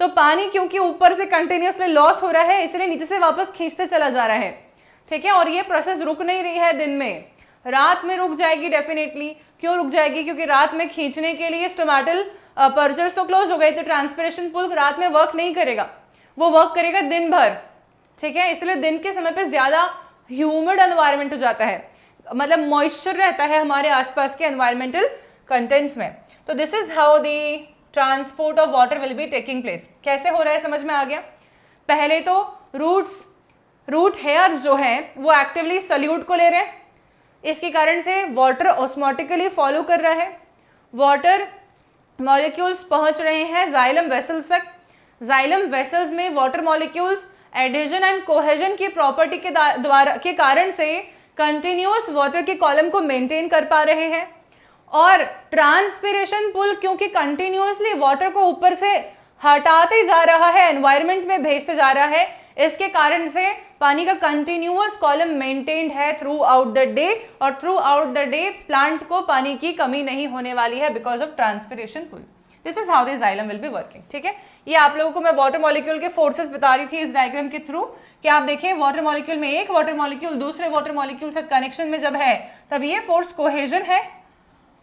तो पानी क्योंकि ऊपर से कंटिन्यूसली लॉस हो रहा है, इसलिए नीचे से वापस खींचते चला जा रहा है, ठीक है। और ये प्रोसेस रुक नहीं रही है दिन में, रात में रुक जाएगी डेफिनेटली। क्यों रुक जाएगी? क्योंकि रात में खींचने के लिए स्टोमाटल पर्चर्स तो क्लोज हो गए, तो ट्रांसपिरेशन पुल रात में वर्क नहीं करेगा, वो वर्क करेगा दिन भर, ठीक है। इसलिए दिन के समय पे ज़्यादा ह्यूमिड एनवायरनमेंट हो जाता है, मतलब मॉइस्चर रहता है हमारे आसपास के एनवायरमेंटल कंटेंट्स में। तो this is how the transport of water will be taking place. कैसे हो रहा है समझ में आ गया? पहले तो रूट हेयर्स जो हैं वो एक्टिवली सल्यूट को ले रहे हैं, इसके कारण से वाटर ऑस्मोटिकली फॉलो कर रहा है, वाटर मॉलिक्यूल्स पहुंच रहे हैं जाइलम वेसल्स तक। जाइलम वेसल्स में water molecules adhesion and cohesion की प्रॉपर्टी के कारण से कंटिन्यूअस वाटर के कॉलम को मेंटेन कर पा रहे हैं, और ट्रांसपिरेशन पुल क्योंकि कंटिन्यूअसली वाटर को ऊपर से हटाते जा रहा है, एनवायरनमेंट में भेजते जा रहा है, इसके कारण से पानी का कंटिन्यूअस कॉलम मेंटेन्ड है थ्रू आउट द डे, और throughout the day plant को पानी की कमी नहीं होने वाली है because of transpiration pull. This is how the xylem will be working, ठीक है। ये आप लोगों को मैं वाटर मॉलिक्यूल के फोर्सेस बता रही थी इस डायग्राम के थ्रू, कि आप देखिए वाटर मॉलिक्यूल में एक वाटर मॉलिक्यूल दूसरे वाटर मॉलिक्यूल से कनेक्शन में जब है तब ये फोर्स कोहेजन है,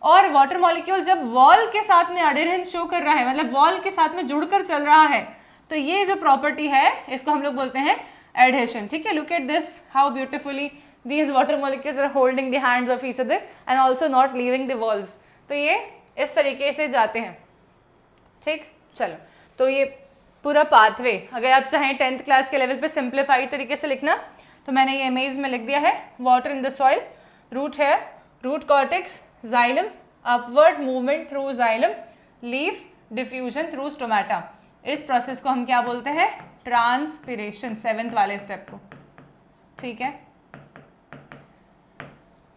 और वाटर मॉलिक्यूल जब वॉल के साथ में अडेरेंस शो कर रहा है, मतलब वॉल के साथ में जुड़कर चल रहा है, तो ये जो प्रॉपर्टी है इसको हम लोग बोलते हैं एडहेशन, ठीक है। Look at this, how beautifully these water molecules are holding the hands of each other and also not leaving the walls. तो ये इस तरीके से जाते हैं, ठीक। चलो, तो ये पूरा पाथवे अगर आप चाहें 10th क्लास के लेवल पे सिंप्लीफाइड तरीके से लिखना, तो मैंने ये इमेज में लिख दिया है। Water in the soil, root hair, root cortex, xylem, upward movement through xylem, leaves, diffusion through stomata. इस प्रोसेस को हम क्या बोलते हैं? ट्रांसपिरेशन, 7th वाले स्टेप को, ठीक है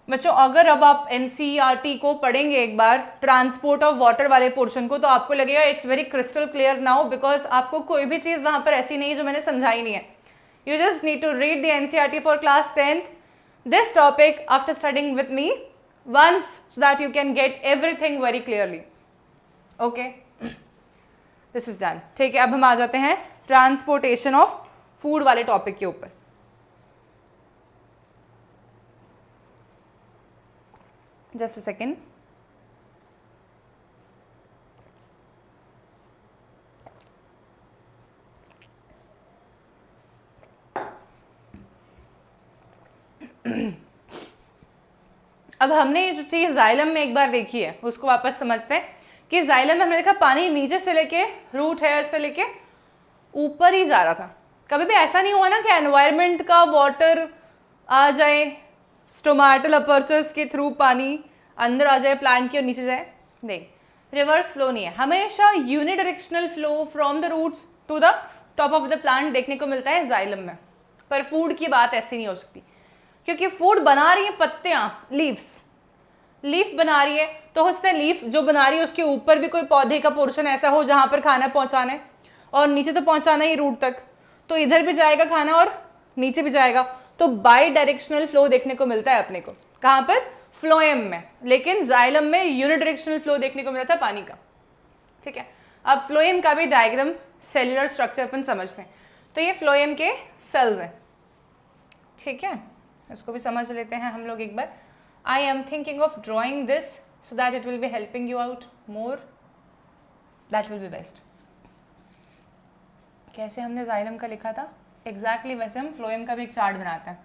बच्चों। अगर अब आप एनसीईआरटी को पढ़ेंगे एक बार, ट्रांसपोर्ट ऑफ वाटर वाले पोर्शन को, तो आपको लगेगा it's very crystal clear now, because आपको कोई भी चीज़ वहाँ पर ऐसी नहीं है जो मैंने समझाई नहीं है। You just need to read the NCERT for class 10th, this topic after studying with me once, so that you can get everything very clearly. Okay, this is done. ठीक है, अब हम आ जाते हैं ट्रांसपोर्टेशन ऑफ फूड वाले टॉपिक के ऊपर। Just a second. अब हमने ये जो चीज़ जाइलम में एक बार देखी है उसको वापस समझते हैं कि जाइलम में हमने देखा पानी नीचे से लेके रूट हेयर से लेके ऊपर ही जा रहा था। कभी भी ऐसा नहीं हुआ ना कि एनवायरनमेंट का वाटर आ जाए स्टोमेटल अपर्चर्स के थ्रू, पानी अंदर आ जाए प्लांट के और नीचे जाए, नहीं, रिवर्स फ्लो नहीं है, हमेशा unidirectional flow from the roots to the top of the plant देखने को मिलता है जाइलम में। पर फूड की बात ऐसी नहीं हो सकती, क्योंकि फूड बना रही है पत्तियां, लीफ बना रही है, तो हो सकता है लीफ जो बना रही है उसके ऊपर भी कोई पौधे का पोर्शन ऐसा हो जहां पर खाना पहुंचाना है, और नीचे तो पहुंचाना ही रूट तक, तो इधर भी जाएगा खाना और नीचे भी जाएगा, तो बाई डायरेक्शनल फ्लो देखने को मिलता है अपने को। कहाँ पर? फ्लोएम में। लेकिन जाइलम में यूनिडायरेक्शनल फ्लो देखने को मिलता है पानी का, ठीक है। अब फ्लोएम का भी डायग्राम, सेल्यूलर स्ट्रक्चर अपन समझते हैं। तो ये फ्लोएम के सेल्स हैं, ठीक है, इसको भी समझ लेते हैं हम लोग एक बार। I am thinking of drawing this so that it will be helping you out more, that will be best. कैसे हमने जाइलम का लिखा था एग्जैक्टली वैसे हम फ्लोएम का भी एक चार्ट बनाते हैं।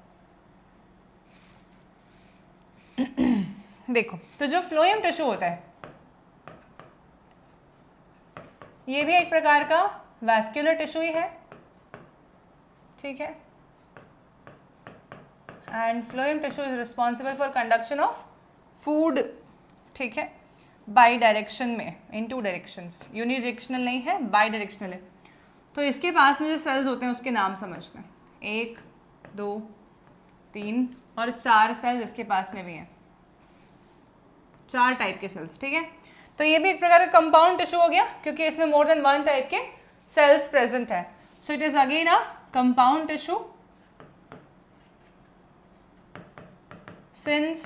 देखो, तो जो फ्लोएम टिश्यू होता है ये भी एक प्रकार का वैस्कुलर टिश्यू ही है, ठीक है। And phloem tissue is responsible for conduction of food, ठीक है, बाई डायरेक्शन में, इन टू डायरेक्शंस, यूनिडायरेक्शनल नहीं है, बाई डायरेक्शनल है। तो इसके पास में जो सेल्स होते हैं उसके नाम समझते हैं, 1 2 3 और 4 सेल्स इसके पास में भी हैं, 4 टाइप के सेल्स, ठीक है। तो ये भी एक प्रकार का कंपाउंड टिश्यू हो गया, क्योंकि इसमें मोर देन 1 टाइप के सेल्स प्रेजेंट है। So it is again a compound tissue since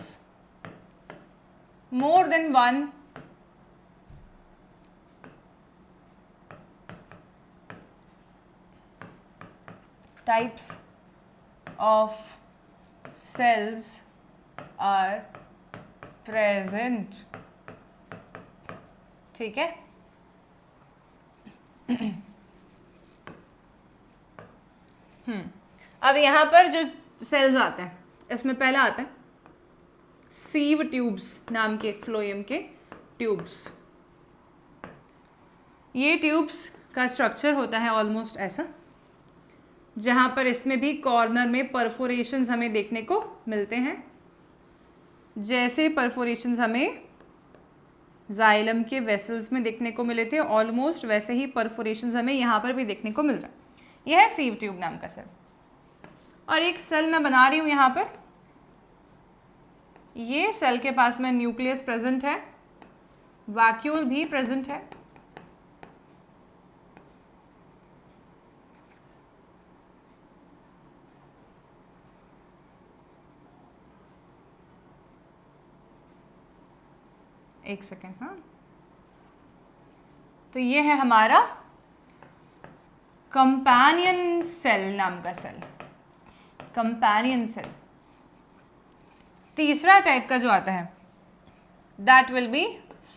more than 1 types of cells are present, ठीक है। अब यहाँ पर जो सेल्स आते हैं इसमें पहला आता है सीव ट्यूब्स नाम के फ्लोएम के ट्यूब्स। ये ट्यूब्स का स्ट्रक्चर होता है ऑलमोस्ट ऐसा, जहाँ पर इसमें भी कॉर्नर में परफोरेशंस हमें देखने को मिलते हैं। जैसे परफोरेशंस हमें जाइलम के वेसल्स में देखने को मिले थे, ऑलमोस्ट वैसे ही परफोरेशंस हमें यहाँ पर भी देखने को मिल रहा है। यह है सीव ट्यूब नाम का सेल। और एक सेल मैं बना रही हूँ यहाँ पर, ये सेल के पास में न्यूक्लियस प्रेजेंट है, वैक्यूल भी प्रेजेंट है, एक सेकेंड, हाँ। तो ये है हमारा कंपेनियन सेल नाम का सेल, कंपेनियन सेल। तीसरा टाइप का जो आता है that will B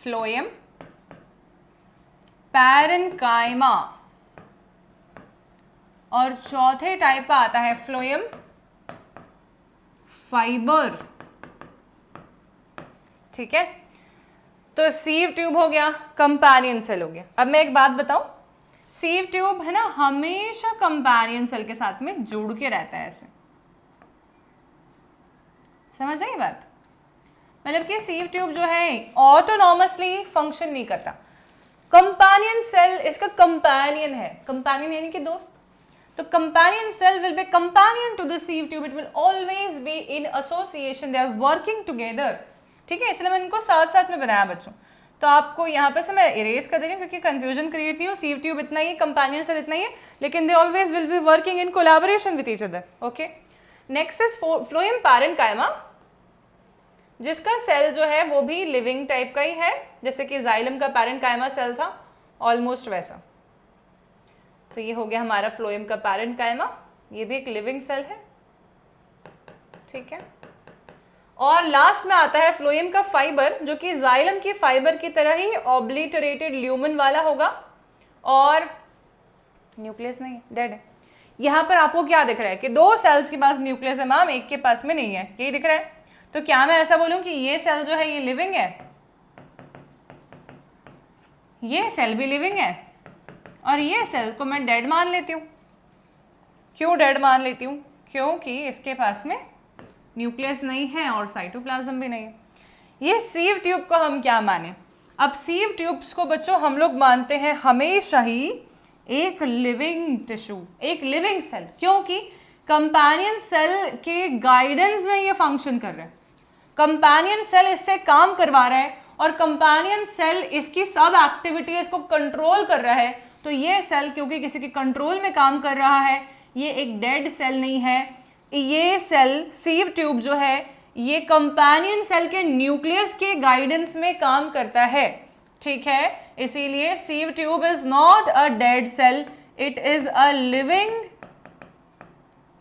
phloem parenchyma, और चौथे टाइप का आता है फ्लोएम फाइबर, ठीक है। तो सीव ट्यूब हो गया, कंपेनियन सेल हो गया। अब मैं एक बात बताऊं, सीव ट्यूब है ना हमेशा कंपेनियन सेल के साथ में जुड़ के रहता है, ऐसे समझ आई बात। मतलब कि सीव ट्यूब जो है ऑटोनॉमसली फंक्शन नहीं करता, कंपेनियन सेल इसका कंपेनियन है, कंपेनियन यानी कि दोस्त, तो companion cell will be companion to the sieve tube, it will always be in association, they are working together, ठीक है, इसलिए मैंने इनको साथ साथ में बनाया बच्चों। तो आपको यहाँ पे से मैं इरेज कर दे रही हूँ क्योंकि कंफ्यूजन क्रिएट नहीं हो, सीव ट्यूब इतना ही, कंपेनियन सेल इतना ही है, लेकिन they always will be working in collaboration with each other, okay. Next is phloem parenchyma, जिसका सेल जो है वो भी लिविंग टाइप का ही है, जैसे कि जाइलम का पैरेन्काइमा सेल था, ऑलमोस्ट वैसा। तो ये हो गया हमारा फ्लोएम का पैरेन्काइमा, ये भी एक लिविंग सेल है, ठीक है। और लास्ट में आता है फ्लोएम का फाइबर, जो कि जाइलम की फाइबर की तरह ही ऑब्लिटरेटेड ल्यूमन वाला होगा, और न्यूक्लियस नहीं, डेड है। यहाँ पर आपको क्या दिख रहा है कि 2 सेल्स के पास न्यूक्लियस है मैम, एक के पास में नहीं है, यही दिख रहा है। तो क्या मैं ऐसा बोलूं कि ये सेल जो है ये लिविंग है, ये सेल भी लिविंग है, और ये सेल को मैं डेड मान लेती हूँ। क्यों डेड मान लेती हूँ? क्योंकि इसके पास में न्यूक्लियस नहीं है और साइटोप्लाज्म भी नहीं है। ये सीव ट्यूब को हम क्या माने? अब सीव ट्यूब्स को बच्चों हम लोग मानते हैं हमेशा ही एक लिविंग टिश्यू, एक लिविंग सेल, क्योंकि कंपेनियन सेल के गाइडेंस में ये फंक्शन कर रहे हैं। कंपेनियन सेल इससे काम करवा रहा है और कंपेनियन सेल इसकी सब एक्टिविटीज को कंट्रोल कर रहा है। तो ये सेल क्योंकि किसी के कंट्रोल में काम कर रहा है, ये एक डेड सेल नहीं है। ये सेल सीव ट्यूब जो है ये कंपेनियन सेल के न्यूक्लियस के गाइडेंस में काम करता है, ठीक है। इसीलिए sieve tube is not a dead cell, it is a living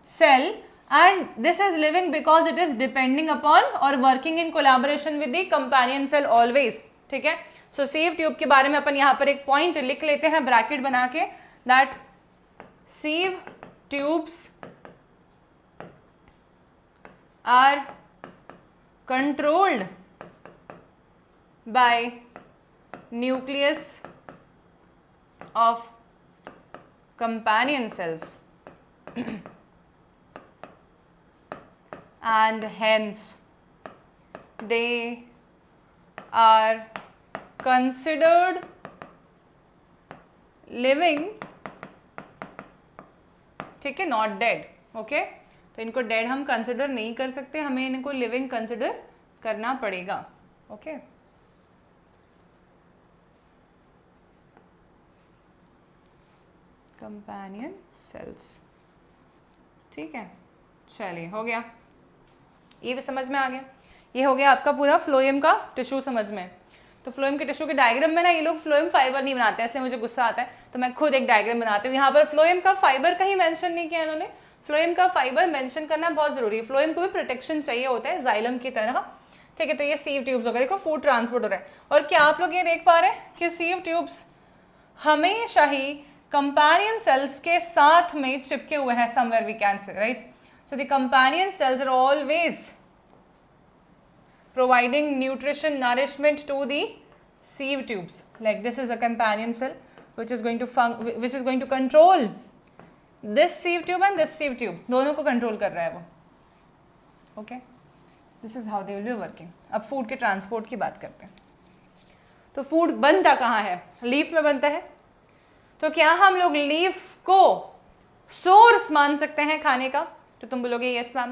cell, and this is living because it is depending upon or working in collaboration with the companion cell always, ठीक है। सो सीव ट्यूब के बारे में अपन यहाँ पर एक पॉइंट लिख लेते हैं ब्रैकेट बना के, that sieve tubes are controlled by nucleus of companion cells and hence they are considered living, ठीक है, नॉट डेड, ओके। तो इनको डेड हम कंसिडर नहीं कर सकते, हमें इनको लिविंग कंसिडर करना पड़ेगा, ओके। कंपेनियन सेल्स, ठीक है, चलिए हो गया, ये भी समझ में आ गया। ये हो गया आपका पूरा फ्लोएम का टिश्यू समझ में। तो फ्लोएम के टिश्यू के डायग्राम में ना ये लोग फ्लोएम फाइबर नहीं बनाते हैं, इसलिए मुझे गुस्सा आता है, तो मैं खुद एक डायग्राम बनाती हूँ। यहाँ पर फ्लोएम का फाइबर कहीं मेंशन नहीं किया इन्होंने, फ्लोएम का फाइबर मेंशन करना बहुत जरूरी है। फ्लोएम को भी प्रोटेक्शन चाहिए होता है जाइलम की तरह, ठीक है। तो ये सीव ट्यूब्स हो गए, देखो फूड ट्रांसपोर्ट हो रहा है। और क्या आप लोग ये देख पा रहे हैं कि सीव ट्यूब्स हमेशा ही कंपेनियन सेल्स के साथ में चिपके हुए हैं, somewhere we can say, right. So the companion cells are always providing nutrition, nourishment to the sieve tubes. Like this is a companion cell which is going to control this sieve tube and this sieve tube. दोनों को control कर रहा है वो. Okay? This is how they will be working. अब food के transport की बात करते हैं. तो food बनता कहाँ है? लीफ में बनता है. तो क्या हम लोग लीफ को सोर्स मान सकते हैं खाने का? तो तुम बोलोगे यस मैम,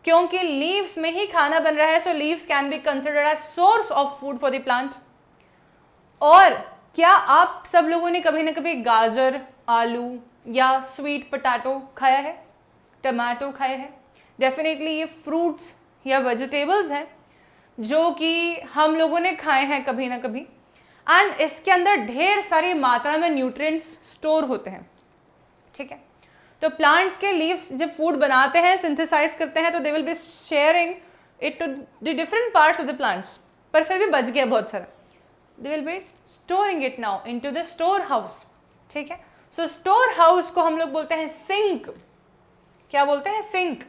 क्योंकि लीव्स में ही खाना बन रहा है, so leaves can be considered as source of food for the plant. और क्या आप सब लोगों ने कभी ना कभी गाजर, आलू या स्वीट पोटैटो खाया है, टमाटो खाए हैं? डेफिनेटली ये फ्रूट्स या वेजिटेबल्स हैं जो कि हम लोगों ने खाए हैं कभी ना कभी, एंड इसके अंदर ढेर सारी मात्रा में न्यूट्रिएंट्स स्टोर होते हैं, ठीक है। तो प्लांट्स के लीव्स जब फूड बनाते हैं, सिंथेसाइज करते हैं, तो they will be sharing it to the different parts of the plants, पर फिर भी बच गया बहुत सारा, they will be storing it now into the store house, ठीक है। सो स्टोर हाउस को हम लोग बोलते हैं सिंक। क्या बोलते हैं? सिंक।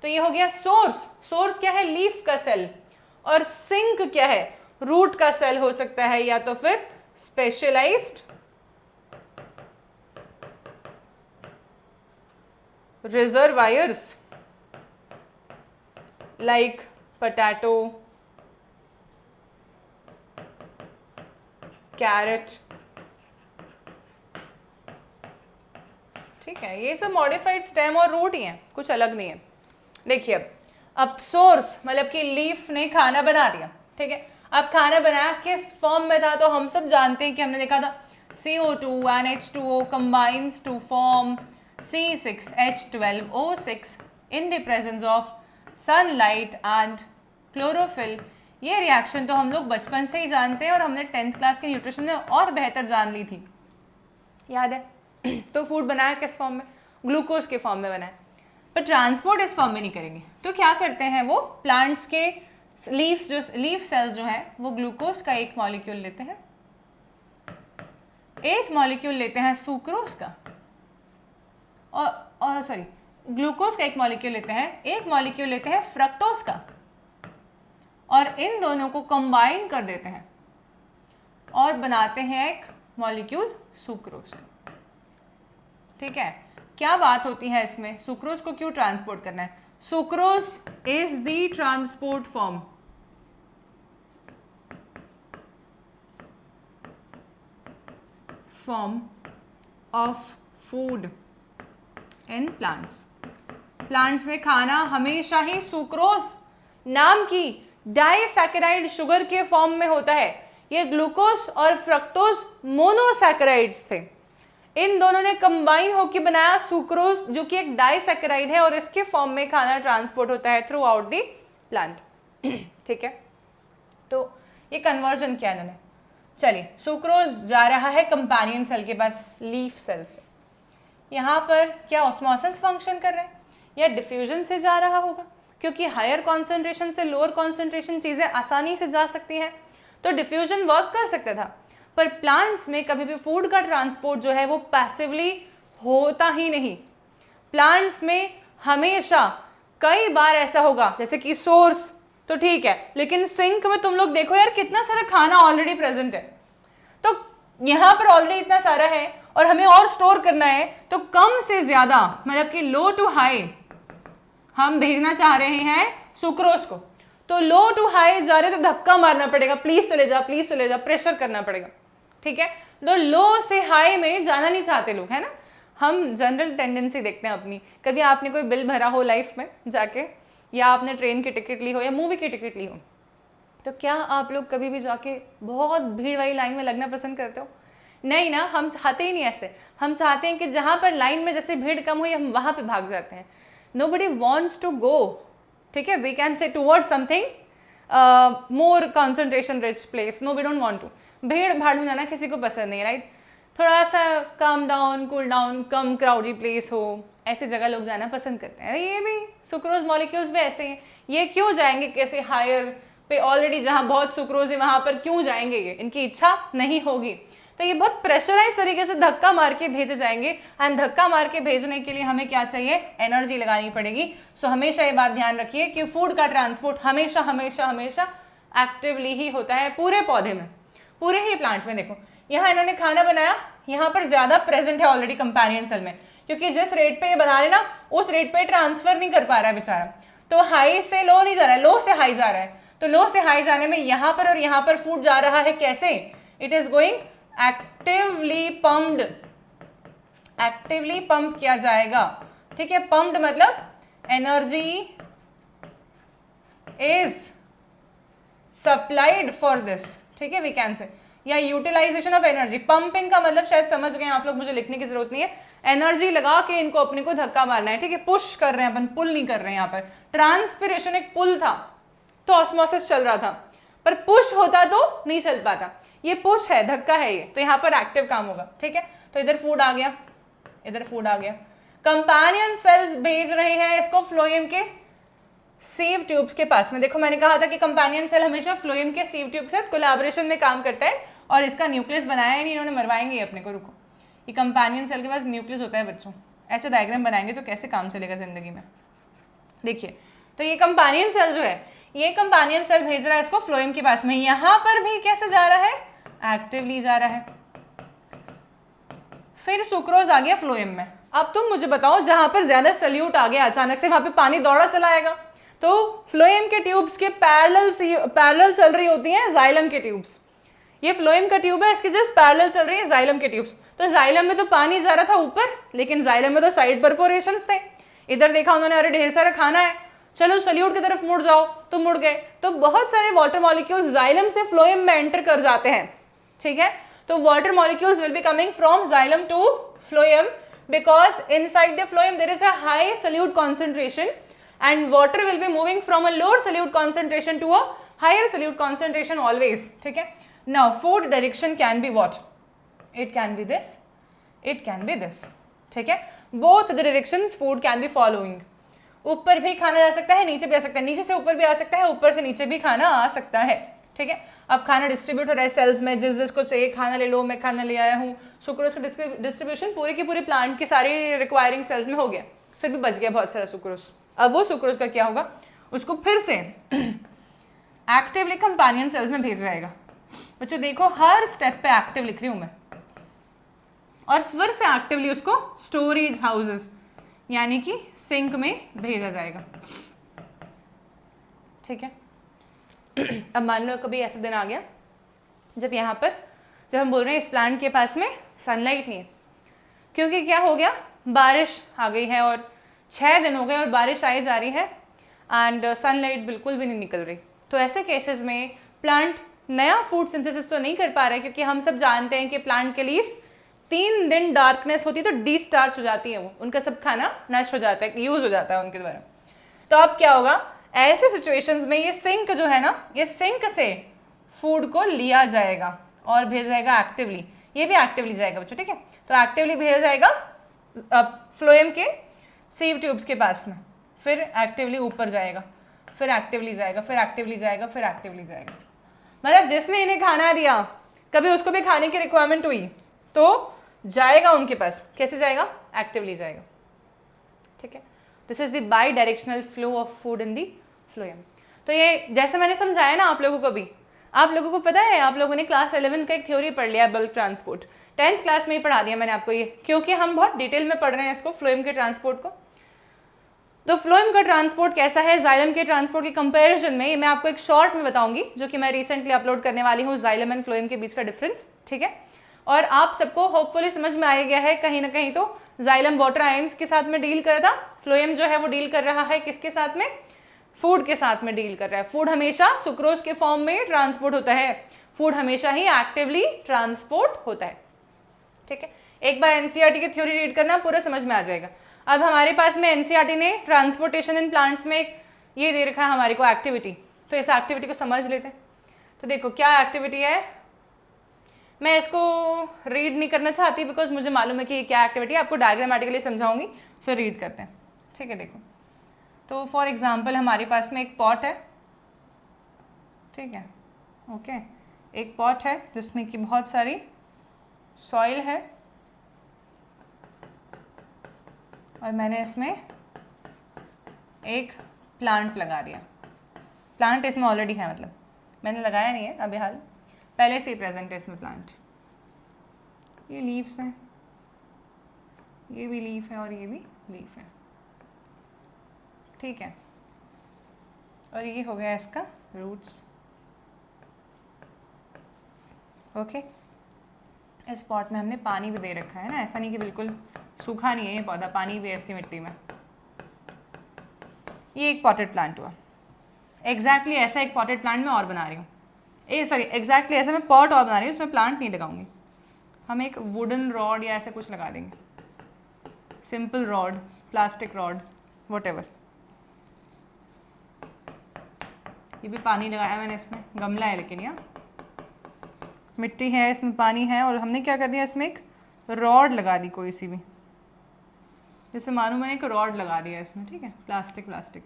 तो ये हो गया सोर्स। सोर्स क्या है? लीफ का सेल। और सिंक क्या है? रूट का सेल हो सकता है, या तो फिर specialised reservoirs like potato, carrot, ठीक है, ये सब मॉडिफाइड स्टेम और रूट ही हैं, कुछ अलग नहीं है। देखिए अब सोर्स मतलब कि लीफ ने खाना बना दिया, ठीक है। अब खाना बनाया किस फॉर्म में था, तो हम सब जानते हैं कि हमने देखा था CO2 and H2O combines to form C6H12O6 in the presence of sunlight and chlorophyll। ये रिएक्शन तो हम लोग बचपन से ही जानते हैं और हमने 10th क्लास के न्यूट्रिशन में और बेहतर जान ली थी, याद है। तो फूड बनाया किस फॉर्म में, ग्लूकोज के फॉर्म में बनाया, पर ट्रांसपोर्ट इस फॉर्म में नहीं करेंगे। तो क्या करते हैं वो, प्लांट्स के लीफ सेल्स जो हैं वो ग्लूकोज का एक मॉलिक्यूल लेते हैं, एक मॉलिक्यूल लेते हैं सुक्रोज का, और सॉरी ग्लूकोज का एक मॉलिक्यूल लेते हैं, एक मॉलिक्यूल लेते हैं फ्रक्टोज का, और इन दोनों को कंबाइन कर देते हैं और बनाते हैं एक मॉलिक्यूल सुक्रोज का। ठीक है, क्या बात होती है इसमें, सुक्रोज को क्यों ट्रांसपोर्ट करना है, sucrose is the transport form of food in plants में खाना हमेशा ही सुक्रोज नाम की डाइसैकेराइड शुगर के फॉर्म में होता है। ये ग्लूकोज और फ्रक्टोज मोनोसैकेराइड्स थे, इन दोनों ने कंबाइन होकर बनाया सुक्रोज जो कि एक डाइसैकेराइड है, और इसके फॉर्म में खाना ट्रांसपोर्ट होता है थ्रू आउट दी प्लांट। ठीक है, तो ये कन्वर्जन किया इन्होंने। चलिए, सुक्रोज जा रहा है कंपेनियन सेल के पास, लीफ सेल से। यहाँ पर क्या ऑस्मोसिस फंक्शन कर रहे हैं या डिफ्यूजन से जा रहा होगा, क्योंकि हायर कॉन्सेंट्रेशन से लोअर कॉन्सेंट्रेशन चीज़ें आसानी से जा सकती हैं, तो डिफ्यूजन वर्क कर सकता था। पर प्लांट्स में कभी भी फूड का ट्रांसपोर्ट जो है वो पैसिवली होता ही नहीं। प्लांट्स में हमेशा कई बार ऐसा होगा, जैसे कि सोर्स तो ठीक है, लेकिन सिंक में तुम लोग देखो यार कितना सारा खाना ऑलरेडी प्रेजेंट है, तो यहाँ पर ऑलरेडी इतना सारा है और हमें और स्टोर करना है, तो कम से ज्यादा मतलब कि लो टू हाई हम भेजना चाह रहे हैं सुक्रोज को, तो लो टू हाई जा रहे हो तो धक्का मारना पड़ेगा, प्लीज चले जा, प्लीज चले जा, प्रेशर करना पड़ेगा। ठीक है, तो लो से हाई में जाना नहीं चाहते लोग, है ना। हम जनरल टेंडेंसी देखते हैं अपनी, कभी आपने कोई बिल भरा हो लाइफ में जाके, या आपने ट्रेन की टिकट ली हो या मूवी की टिकट ली हो, तो क्या आप लोग कभी भी जाके बहुत भीड़ वाली लाइन में लगना पसंद करते हो? नहीं ना, हम चाहते ही नहीं ऐसे। हम चाहते हैं कि जहाँ पर लाइन में जैसे भीड़ कम हुई हम वहाँ पे भाग जाते हैं। Nobody wants to go, ठीक है, we can say towards something more concentration rich place. No, we don't want to. भीड़ भाड़ में जाना किसी को पसंद नहीं, राइट। थोड़ा सा काम डाउन, कूल डाउन, कम क्राउडी प्लेस हो, ऐसी जगह लोग जाना पसंद करते हैं। ये भी सुक्रोज मॉलिक्यूल्स भी ऐसे हैं, ये क्यों जाएंगे कैसे हायर पे, ऑलरेडी जहाँ बहुत सुक्रोज है वहाँ पर क्यों जाएंगे, ये इनकी इच्छा नहीं होगी। तो ये बहुत प्रेशराइज तरीके से धक्का मार के भेजे जाएंगे, एंड धक्का मार के भेजने के लिए हमें क्या चाहिए, एनर्जी लगानी पड़ेगी। सो हमेशा ये बात ध्यान रखिए कि फूड का ट्रांसपोर्ट हमेशा हमेशा हमेशा एक्टिवली ही होता है पूरे पौधे में, पूरे ही प्लांट में। देखो यहाँ इन्होंने खाना बनाया, यहाँ पर ज्यादा प्रेजेंट है ऑलरेडी कंपेनियन सेल में, क्योंकि जिस रेट पे ये बना रहे ना उस रेट पे ट्रांसफर नहीं कर पा रहा है बेचारा, तो हाई से लो नहीं जा रहा है, लो से हाई जा रहा है। तो लो से हाई जाने में यहाँ पर और यहाँ पर फूड जा रहा है कैसे, it is going actively pumped, actively pump किया जाएगा। ठीक है, पम्प्ड मतलब energy is supplied for this, ठीक है, वी कैन से, या यूटिलाइजेशन ऑफ एनर्जी। पंपिंग का मतलब शायद समझ गए आप लोग, मुझे लिखने की जरूरत नहीं है। एनर्जी लगा के इनको अपने को धक्का मारना है, ठीक है, पुश कर रहे हैं अपन, पुल नहीं कर रहे हैं। यहाँ पर ट्रांसपिरेशन एक पुल था तो ऑस्मोसिस चल रहा था, पर पुश होता तो नहीं चल पाता, ये पुश है, धक्का है ये, तो यहाँ पर एक्टिव काम होगा। ठीक है, तो इधर फूड आ गया, इधर फूड आ गया, कंपेनियन सेल्स भेज रहे हैं इसको फ्लोएम के सीव ट्यूब्स के पास में। देखो मैंने कहा था कि कंपेनियन सेल हमेशा फ्लोएम के सीव ट्यूब के साथ कोलैबोरेशन में काम करता है, और इसका न्यूक्लियस बनाया ही नहीं इन्होंने, मरवाएंगे अपने को। रुको, ये कंपेनियन सेल के पास न्यूक्लियस होता है बच्चों, ऐसे डायग्राम बनाएंगे तो कैसे काम चलेगा जिंदगी में। देखिए, तो ये कंपेनियन सेल जो है, ये कंपेनियन सेल भेज रहा है इसको फ्लोएम के पास में, यहाँ पर भी कैसे जा रहा है, एक्टिवली जा रहा है। फिर सुक्रोज आ गया फ्लोएम में। अब तुम मुझे बताओ, जहां पर ज्यादा सल्यूट आ गया अचानक से, वहां पे पानी दौड़ा चला आएगा, तो फ्लोएम के ट्यूब्स के पैरेलल चल रही होती हैं जाइलम के ट्यूब्स। ये फ्लोएम का ट्यूब है, इसके जस्ट पैरेलल चल रही है जाइलम के ट्यूब्स। तो जाइलम में तो पानी जा रहा था ऊपर, लेकिन जाइलम में तो साइड परफोरेशंस थे। इधर देखा उन्होंने, अरे ढेर सारा खाना है, चलो सल्यूट की तरफ मुड़ जाओ, तो मुड़ गए। तो बहुत सारे वाटर मॉलिक्यूल्स जाइलम से फ्लोएम में एंटर कर जाते हैं, ठीक है। तो water molecules will be coming from xylem to phloem because inside the phloem there is a high solute concentration and water will be moving from a lower solute concentration to a higher solute concentration always, ठीक है। Now food direction can be what? It can be this, it can be this, ठीक है। Both the directions food can be following. ऊपर भी खाना जा सकता है, नीचे भी आ सकता है, नीचे से ऊपर भी आ सकता है, ऊपर से नीचे भी खाना आ सकता है, ठीक है। अब खाना डिस्ट्रीब्यूट हो रहा है सेल्स में, जिस जिसको चाहिए खाना ले लो, मैं खाना ले आया हूँ। सुक्रोज का डिस्ट्रीब्यूशन पूरी की पूरी प्लांट के सारी रिक्वायरिंग सेल्स में हो गया, फिर भी बच गया बहुत सारा सुक्रोज। अब वो सुक्रोज का क्या होगा, उसको फिर से एक्टिवली कंपेनियन सेल्स में भेजा जाएगा। बच्चों देखो हर स्टेप पे एक्टिव लिख रही हूँ मैं, और फिर से एक्टिवली उसको स्टोरेज हाउसेस यानी कि सिंक में भेजा जाएगा, ठीक है। अब मान लो कभी ऐसा दिन आ गया जब यहाँ पर, जब हम बोल रहे हैं इस प्लांट के पास में सनलाइट नहीं है, क्योंकि क्या हो गया, बारिश आ गई है और 6 दिन हो गए और बारिश आई जा रही है एंड सनलाइट बिल्कुल भी नहीं निकल रही। तो ऐसे केसेस में प्लांट नया फूड सिंथेसिस तो नहीं कर पा रहा है, क्योंकि हम सब जानते हैं कि प्लांट के लीव्स 3 दिन डार्कनेस होती है तो डिस्टार्च हो जाती है, वो उनका सब खाना नष्ट हो जाता है, यूज हो जाता है उनके द्वारा। तो अब क्या होगा, ऐसे सिचुएशंस में ये सिंक जो है ना, ये सिंक से फूड को लिया जाएगा और भेजा जाएगा एक्टिवली, ये भी एक्टिवली जाएगा बच्चों, ठीक है। तो एक्टिवली भेजा जाएगा फ्लोएम के सीव ट्यूब्स के पास में, फिर एक्टिवली ऊपर जाएगा, फिर एक्टिवली जाएगा, फिर एक्टिवली जाएगा, फिर एक्टिवली जाएगा। मतलब जिसने इन्हें खाना दिया, कभी उसको भी खाने की रिक्वायरमेंट हुई तो जाएगा उनके पास। कैसे जाएगा, एक्टिवली जाएगा, ठीक है। This is the by directional flow of food in the phloem. तो ये जैसे मैंने समझाया ना आप लोगों को भी, आप लोगों को पता है, आप लोगों ने क्लास 11 का एक थ्योरी पढ़ लिया, बल्क ट्रांसपोर्ट, 10th क्लास में ही पढ़ा दिया मैंने आपको ये, क्योंकि हम बहुत डिटेल में पढ़ रहे हैं इसको, फ्लोएम के ट्रांसपोर्ट को। तो फ्लोएम का ट्रांसपोर्ट कैसा है जाइलम के ट्रांसपोर्ट के कंपैरिजन में, ये मैं आपको एक शॉर्ट में बताऊंगी, जो कि मैं रिसेंटली अपलोड करने वाली हूँ, जाइलम एंड फ्लोएम के बीच का डिफरेंस, ठीक है। और आप सबको होपफुली समझ में आ गया है कहीं ना कहीं, तो जाइलम वाटर आयंस के साथ में डील कर रहा था, फ्लोएम जो है वो डील कर रहा है किसके साथ में, फूड के साथ में डील कर रहा है। फूड हमेशा सुक्रोज के फॉर्म में ट्रांसपोर्ट होता है, फूड हमेशा ही एक्टिवली ट्रांसपोर्ट होता है, ठीक है। एक बार एनसीईआरटी की थ्योरी रीड करना, पूरा समझ में आ जाएगा। अब हमारे पास में एनसीईआरटी ने ट्रांसपोर्टेशन इन प्लांट्स में ये दे रखा है हमारे को एक्टिविटी, तो इस एक्टिविटी को समझ लेते हैं। तो देखो क्या एक्टिविटी है, मैं इसको रीड नहीं करना चाहती बिकॉज मुझे मालूम है कि क्या एक्टिविटी है, आपको डायग्रामेटिकली समझाऊंगी, फिर रीड करते हैं, ठीक है। देखो तो फॉर एग्जांपल हमारे पास में एक पॉट है, ठीक है, ओके, एक पॉट है जिसमें कि बहुत सारी सॉइल है और मैंने इसमें एक प्लांट लगा दिया। प्लांट इसमें ऑलरेडी है, मतलब मैंने लगाया नहीं है अभी हाल, पहले से ही प्रेजेंट है इसमें प्लांट। ये लीव्स हैं, ये भी लीफ है और ये भी लीफ है, ठीक है। और ये हो गया इसका रूट्स, ओके। इस पॉट में हमने पानी भी दे रखा है ना, ऐसा नहीं कि बिल्कुल सूखा नहीं है ये पौधा, पानी भी है इसकी मिट्टी में। ये एक पॉटेड प्लांट हुआ। एग्जैक्टली ऐसा एक पॉटेड प्लांट मैं और बना रही हूँ, एग्जैक्टली ऐसा मैं पॉट और बना रही हूँ, उसमें प्लांट नहीं लगाऊंगी, हम एक वुडन रॉड या ऐसे कुछ लगा देंगे, simple rod, plastic rod, whatever. ये भी पानी लगाया मैंने इसमें, गमला है लेकिन यहाँ मिट्टी है, इसमें पानी है, और हमने क्या कर दिया, इसमें एक रॉड लगा दी कोई सी भी, जैसे मानो मैंने एक रॉड लगा दिया इसमें, ठीक है, प्लास्टिक,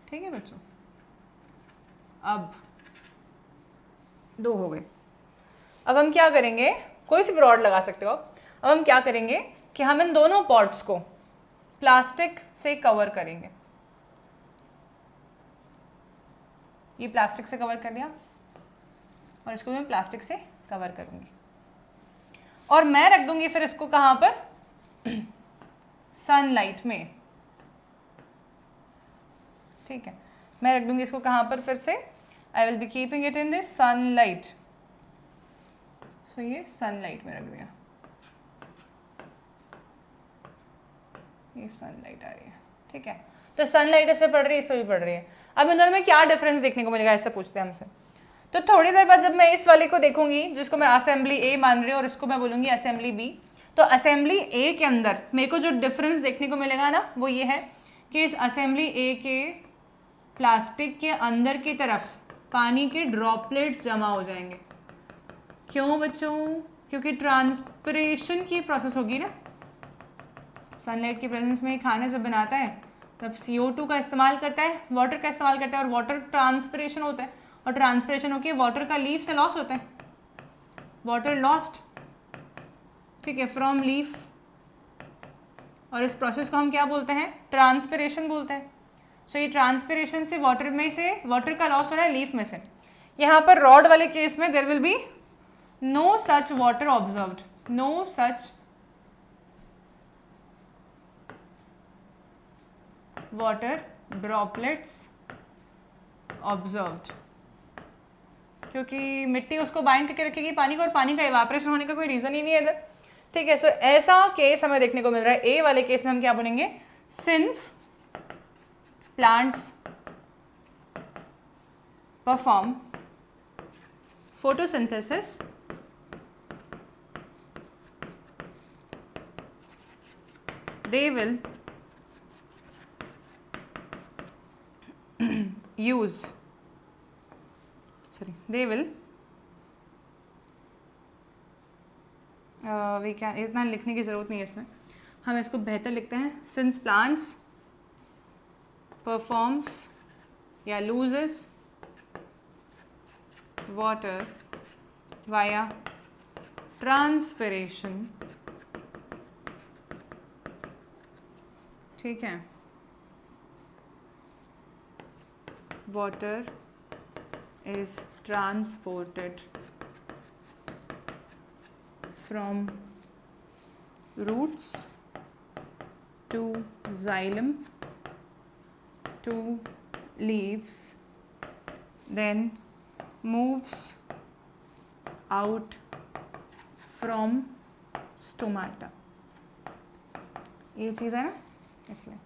ठीक है बच्चों। अब 2 हो गए। अब हम क्या करेंगे, कोई सी भी रॉड लगा सकते हो आप। अब हम क्या करेंगे कि हम इन दोनों पॉट्स को प्लास्टिक से कवर करेंगे। ये प्लास्टिक से कवर कर दिया और इसको मैं प्लास्टिक से कवर करूंगी, और मैं रख दूंगी फिर इसको कहाँ पर, सनलाइट में, ठीक है। मैं रख दूंगी इसको कहाँ पर, फिर से I will be keeping it in this sunlight. So ये सनलाइट में रख दिया, ये सनलाइट आ रही है. ठीक है, तो सनलाइट इससे पड़ रही है, इससे भी पड़ रही है. अब इन दोनों में क्या डिफरेंस देखने को मिलेगा, ऐसा पूछते हैं हमसे. तो थोड़ी देर बाद जब मैं इस वाले को देखूंगी जिसको मैं असेंबली ए मान रही हूँ और इसको मैं बोलूंगी असेंबली बी, तो असेंबली ए के अंदर मेरे को जो डिफरेंस देखने को मिलेगा ना वो ये है कि इस असेंबली ए के प्लास्टिक के अंदर की तरफ पानी के ड्रॉपलेट्स जमा हो जाएंगे. क्यों बच्चों? क्योंकि ट्रांसपिरेशन की प्रोसेस होगी ना. सनलाइट की प्रेजेंस में खाना जब बनाता है तब CO2 का इस्तेमाल करता है, वाटर का इस्तेमाल करता है, और वाटर ट्रांसपिरेशन होता है, और ट्रांसपिरेशन होकर वाटर का लीफ से लॉस होता है, वाटर लॉस्ट. ठीक है, फ्रॉम लीफ. और इस प्रोसेस को हम क्या बोलते हैं? ट्रांसपिरेशन बोलते हैं. सो ये ट्रांसपिरेशन से वाटर का लॉस हो रहा है लीफ में से. यहाँ पर रॉड वाले केस में there will be no such water observed, no such water droplets observed, क्योंकि मिट्टी उसको बाइंड करके रखेगी पानी को, और पानी का इवापोरेशन होने का कोई रीजन ही नहीं है इधर. ठीक है, सो ऐसा केस हमें देखने को मिल रहा है. ए वाले केस में हम क्या बोलेंगे? Since plants perform photosynthesis they will इतना लिखने की ज़रूरत नहीं है इसमें, हम इसको बेहतर लिखते हैं. सिंस प्लांट्स परफॉर्म्स या लूजेस वाटर वाया ट्रांसपिरेशन. ठीक है, water is transported from roots to xylem to leaves, then moves out from stomata. ये चीज़ है ना, इसलिए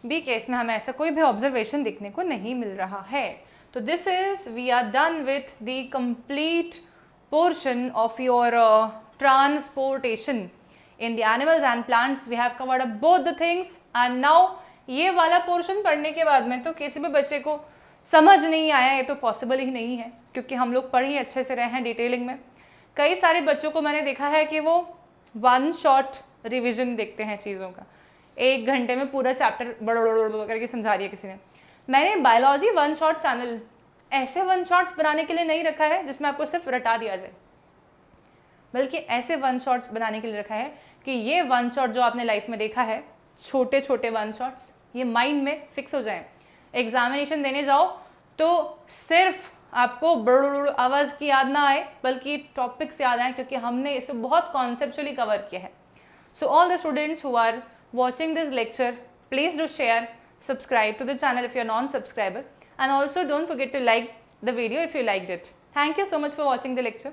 बी केस में हमें ऐसा कोई भी ऑब्जर्वेशन देखने को नहीं मिल रहा है. तो this is we are done with the complete portion of your transportation in the animals and plants. We have covered both the things and now ये वाला पोर्शन पढ़ने के बाद में तो किसी भी बच्चे को समझ नहीं आया, ये तो पॉसिबल ही नहीं है, क्योंकि हम लोग पढ़ ही अच्छे से रहे हैं डिटेलिंग में. कई सारे बच्चों को मैंने देखा है कि वो वन शॉट रिविजन देखते हैं चीज़ों का, 1 घंटे में पूरा चैप्टर बड़ा करके समझा दिया किसी ने. मैंने बायोलॉजी वन शॉट चैनल ऐसे वन शॉट्स बनाने के लिए नहीं रखा है जिसमें आपको सिर्फ रटा दिया जाए, बल्कि ऐसे वन शॉट्स बनाने के लिए रखा है कि ये वन शॉट जो आपने लाइफ में देखा है, छोटे छोटे वन शॉट्स, ये माइंड में फिक्स हो जाएं. एग्जामिनेशन देने जाओ तो सिर्फ आपको बड़ आवाज़ की याद ना आए, बल्कि टॉपिक्स याद आए, क्योंकि हमने इसे बहुत कॉन्सेप्चुअली कवर किया है. So all the students who are watching this lecture, please do share, subscribe to the channel if you're non-subscriber, and also don't forget to like the video if you liked it. Thank you so much for watching the lecture.